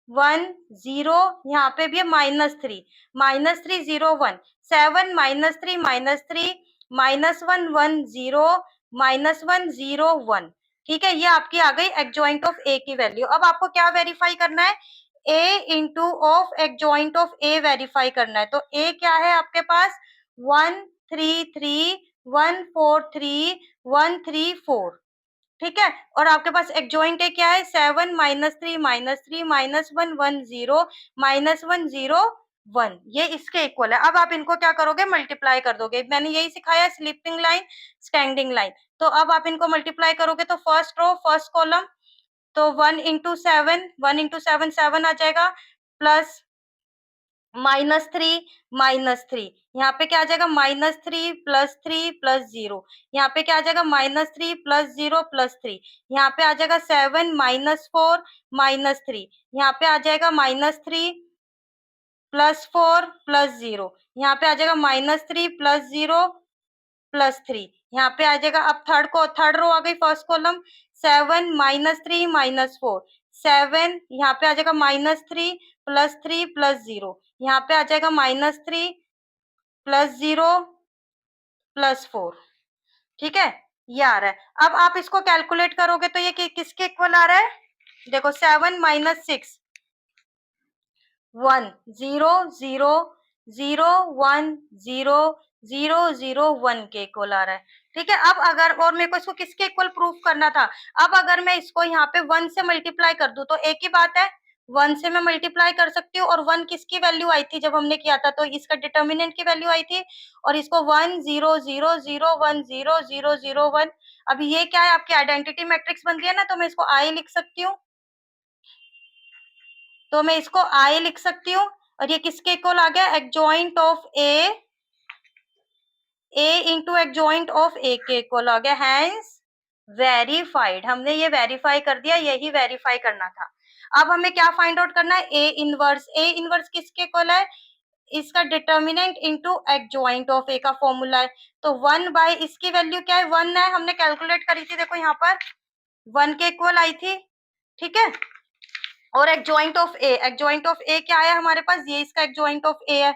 1 0, यहाँ पे भी है -3 -3 0 1, 7 -3 -3 -1 1 0 -1 0 1। ठीक है, ये आपकी आ गई एडजॉइंट ऑफ ए की वैल्यू। अब आपको क्या वेरीफाई करना है, A into of adjoint of A verify करना है। तो ए क्या है आपके पास, 1 3 3 1 4 3 1 3 4। ठीक है, और आपके पास एडजॉइंट है क्या है, 7 -3 -3 -1 1 0 -1 0 1, ये इसके इक्वल है। अब आप इनको क्या करोगे, मल्टीप्लाई कर दोगे, मैंने यही सिखाया, स्लीपिंग लाइन स्टैंडिंग लाइन। तो अब आप इनको मल्टीप्लाई करोगे तो फर्स्ट रो फर्स्ट कॉलम, तो 1 इंटू 7 1 इंटू 7 7 आ जाएगा, प्लस -3 यहाँ पे क्या आ जाएगा, -3 +3 +0, यहाँ पे क्या आ जाएगा, -3 +0 +3, यहाँ पे आ जाएगा 7 -4 -3, यहाँ पे आ जाएगा -3 +4 +0, यहाँ पे आ जाएगा -3 +0 +3, यहाँ पे आ जाएगा। अब थर्ड रो आ गई, फर्स्ट कॉलम, 7 -3 -4 7, यहाँ पे आ जाएगा -3 +3 +0, यहाँ पे आ जाएगा -3 +0 +4। ठीक है, ये आ रहा है। अब आप इसको कैलकुलेट करोगे तो ये किसके इक्वल आ रहा है, देखो 7 -6 1 0 0 0 1 0 0 0 1 के इक्वल आ रहा है। ठीक है, अब अगर और मेरे को इसको किसके इक्वल प्रूफ करना था, अब अगर मैं इसको यहाँ पे 1 से मल्टीप्लाई कर दूं तो एक ही बात है, 1 से मैं मल्टीप्लाई कर सकती हूँ, और 1 किसकी वैल्यू आई थी जब हमने किया था, तो इसका डिटर्मिनेंट की वैल्यू आई थी, और इसको 1 0 0 0 1 0 0 0 1। अब ये क्या है, आपकी आइडेंटिटी मैट्रिक्स बन गई है ना, तो मैं इसको आई लिख सकती हूँ, तो मैं इसको आई लिख सकती हूँ, और ये किसके इक्वल आ गया, adjoint of A into adjoint of A के इक्वल आ गया, हैंस वेरीफाइड। हमने ये वेरीफाई कर दिया, यही वेरीफाई करना था। अब हमें क्या फाइंड आउट करना है, ए इनवर्स। ए इनवर्स किसके इक्वल है, इसका डिटर्मिनेंट इंटू एडजॉइंट ऑफ ए का फॉर्मूला है, तो 1 बाय इसकी वैल्यू क्या है, 1 है, हमने कैलकुलेट करी थी, देखो यहाँ पर 1 के इक्वल आई थी। ठीक है, और adjoint of A, adjoint of A क्या है हमारे पास, ये इसका एडजॉइंट ऑफ ए है,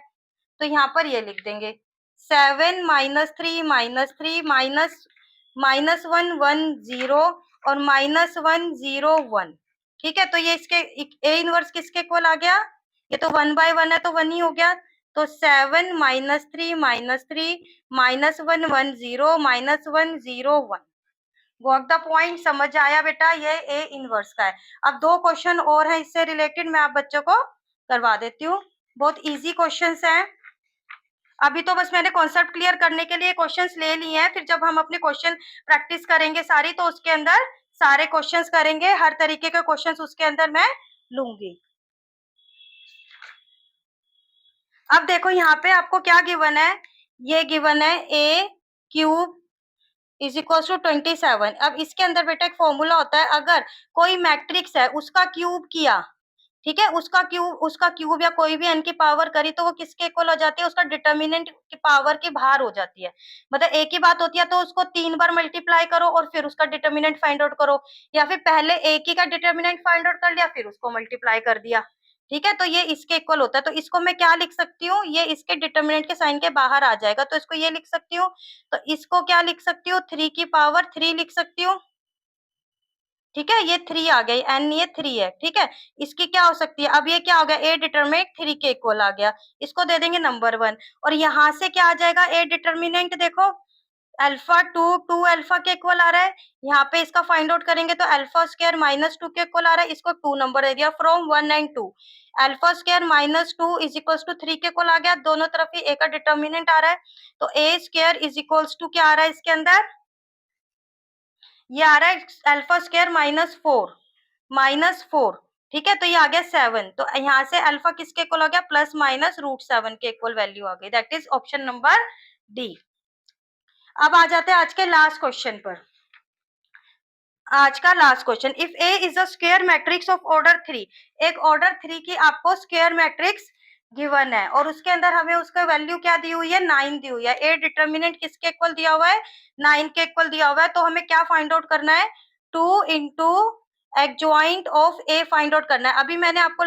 तो यहाँ पर ये लिख देंगे 7 -3 -3 माइनस 1 1 0 और -1 0 1। ठीक है, तो ये इसके ए इनवर्स किसके इक्वल आ गया, ये तो 1 बाय 1 है तो 1 ही हो गया, तो 7 -3 -3 -1 1 0 -1 0 1। गॉट द पॉइंट, समझ आया बेटा, ये ए इनवर्स का है। अब 2 क्वेश्चन और है इससे रिलेटेड, मैं आप बच्चों को करवा देती हूँ, बहुत इजी क्वेश्चंस हैं। अभी तो बस मैंने कॉन्सेप्ट क्लियर करने के लिए क्वेश्चंस ले लिए हैं, फिर जब हम अपने क्वेश्चन प्रैक्टिस करेंगे सारी, तो उसके अंदर सारे क्वेश्चंस करेंगे, हर तरीके के क्वेश्चंस उसके अंदर मैं लूंगी। अब देखो यहाँ पे आपको क्या गिवन है, ये गिवन है ए क्यूब इज इक्वल टू 27। अब इसके अंदर बेटा एक फॉर्मूला होता है, अगर कोई मैट्रिक्स है उसका क्यूब किया, ठीक है, उसका क्यूब या कोई भी n की पावर करी, तो वो किसके इक्वल हो जाती है, उसका डिटर्मिनेंट की पावर के बाहर हो जाती है। मतलब एक ही बात होती है, तो उसको 3 बार मल्टीप्लाई करो और फिर उसका डिटर्मिनेंट फाइंड आउट करो, या फिर पहले एक ही का डिटर्मिनेंट फाइंड आउट कर लिया फिर उसको मल्टीप्लाई कर दिया। ठीक है, तो ये इसके इक्वल होता है, तो इसको मैं क्या लिख सकती हूँ, ये इसके डिटर्मिनेंट के साइन के बाहर आ जाएगा, तो इसको ये लिख सकती हूँ, तो इसको क्या लिख सकती हूँ, 3 की पावर 3 लिख सकती हूँ। ठीक है, ये 3 आ गई, एन ये 3 है। ठीक है, इसकी क्या हो सकती है, अब ये क्या हो गया, ए डिटर्मिनेंट 3 के इक्वल आ गया, इसको दे देंगे नंबर 1, और यहाँ से क्या आ जाएगा, ए डिटर्मिनेंट देखो अल्फा 2 अल्फा के इक्वल आ रहा है, यहाँ पे इसका फाइंड आउट करेंगे तो अल्फा स्क्वायर -2 के इक्वल आ रहा है, इसको 2 नंबर दे दिया, from 1 and 2 alpha square -2 is equals to 3 के इक्वल आ गया, दोनों तरफ ही ए का डिटर्मिनेंट आ रहा है, तो ए स्क्वायर इज इक्वल्स टू क्या आ रहा है इसके अंदर, ये आ रहा है अल्फा स्क्वायर -4। ठीक है, तो ये आ गया 7, तो यहाँ से अल्फा किसके इक्वल हो गया, +√7 के इक्वल वैल्यू आ गई, that is option number D. अब आ जाते हैं आज के लास्ट क्वेश्चन पर। आज का last question, if A is a square matrix of order 3, एक ऑर्डर 3 की आपको स्क्वायर मैट्रिक्स गिवन है, और उसके अंदर हमें उसका वैल्यू क्या दी हुई है, 9 दी हुई है, ए डिटर्मिनेंट किसके इक्वल दिया हुआ है, 9 के इक्वल दिया हुआ है, तो हमें क्या फाइंड आउट करना है, 2 into adjoint of A find out करना है। अभी मैंने आपको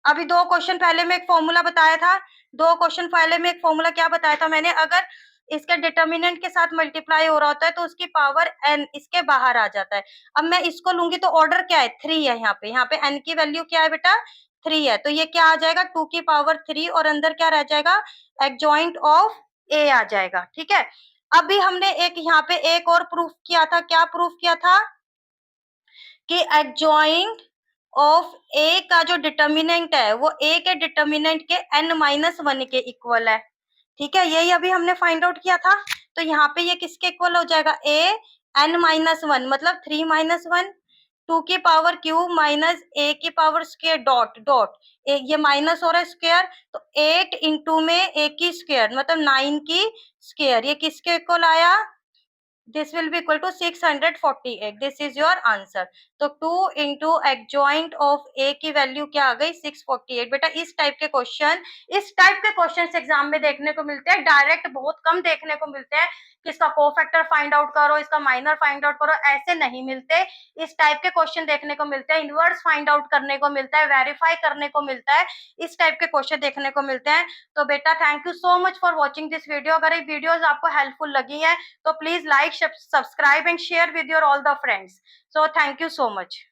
अभी 2 क्वेश्चन पहले में एक फॉर्मूला बताया था, 2 क्वेश्चन पहले में एक फॉर्मूला क्या बताया था मैंने, अगर इसके डिटर्मिनेंट के साथ मल्टीप्लाई हो रहा होता है तो उसकी पावर n इसके बाहर आ जाता है। अब मैं इसको लूंगी तो ऑर्डर क्या है, 3 है, यहाँ पे n की वैल्यू क्या है बेटा, 3 है, तो ये क्या आ जाएगा, 2 की पावर 3, और अंदर क्या रह जाएगा, एडजॉइंट ऑफ a आ जाएगा। ठीक है, अभी हमने एक यहाँ पे एक और प्रूफ किया था, क्या प्रूफ किया था, कि एडजॉइंट ऑफ ए का जो डिटर्मिनेंट है वो ए के डिटर्मिनेंट के n-1 के इक्वल है। ठीक है, यही अभी हमने फाइंड आउट किया था, तो यहाँ पे ये किसके इक्वल हो जाएगा, ए n-1 मतलब 3-1, 2 की पावर क्यूब माइनस ए की पावर स्क्वायर डॉट डॉट, ये माइनस हो रहा है स्क्वायर, तो 8 इंटू में ए की स्क्वायर मतलब 9 की स्क्वायर, ये किसके इक्वल आया, this will be equal to 648, this is your answer। तो 2 into adjoint of a की वैल्यू क्या आ गई, 648। बेटा इस टाइप के क्वेश्चन एग्जाम में देखने को मिलते हैं, डायरेक्ट बहुत कम देखने को मिलते हैं कि इसका कोफैक्टर फाइंड आउट करो, इसका माइनर फाइंड आउट करो, ऐसे नहीं मिलते। इस टाइप के क्वेश्चन देखने को मिलते हैं, इनवर्स फाइंड आउट करने को मिलता है, वेरीफाई करने को मिलता है, इस टाइप के क्वेश्चन देखने को मिलते हैं। तो बेटा thank you so much for watching this video. अगर ये वीडियोज आपको हेल्पफुल लगी है तो please like, subscribe and share with your all the friends. So thank you so much.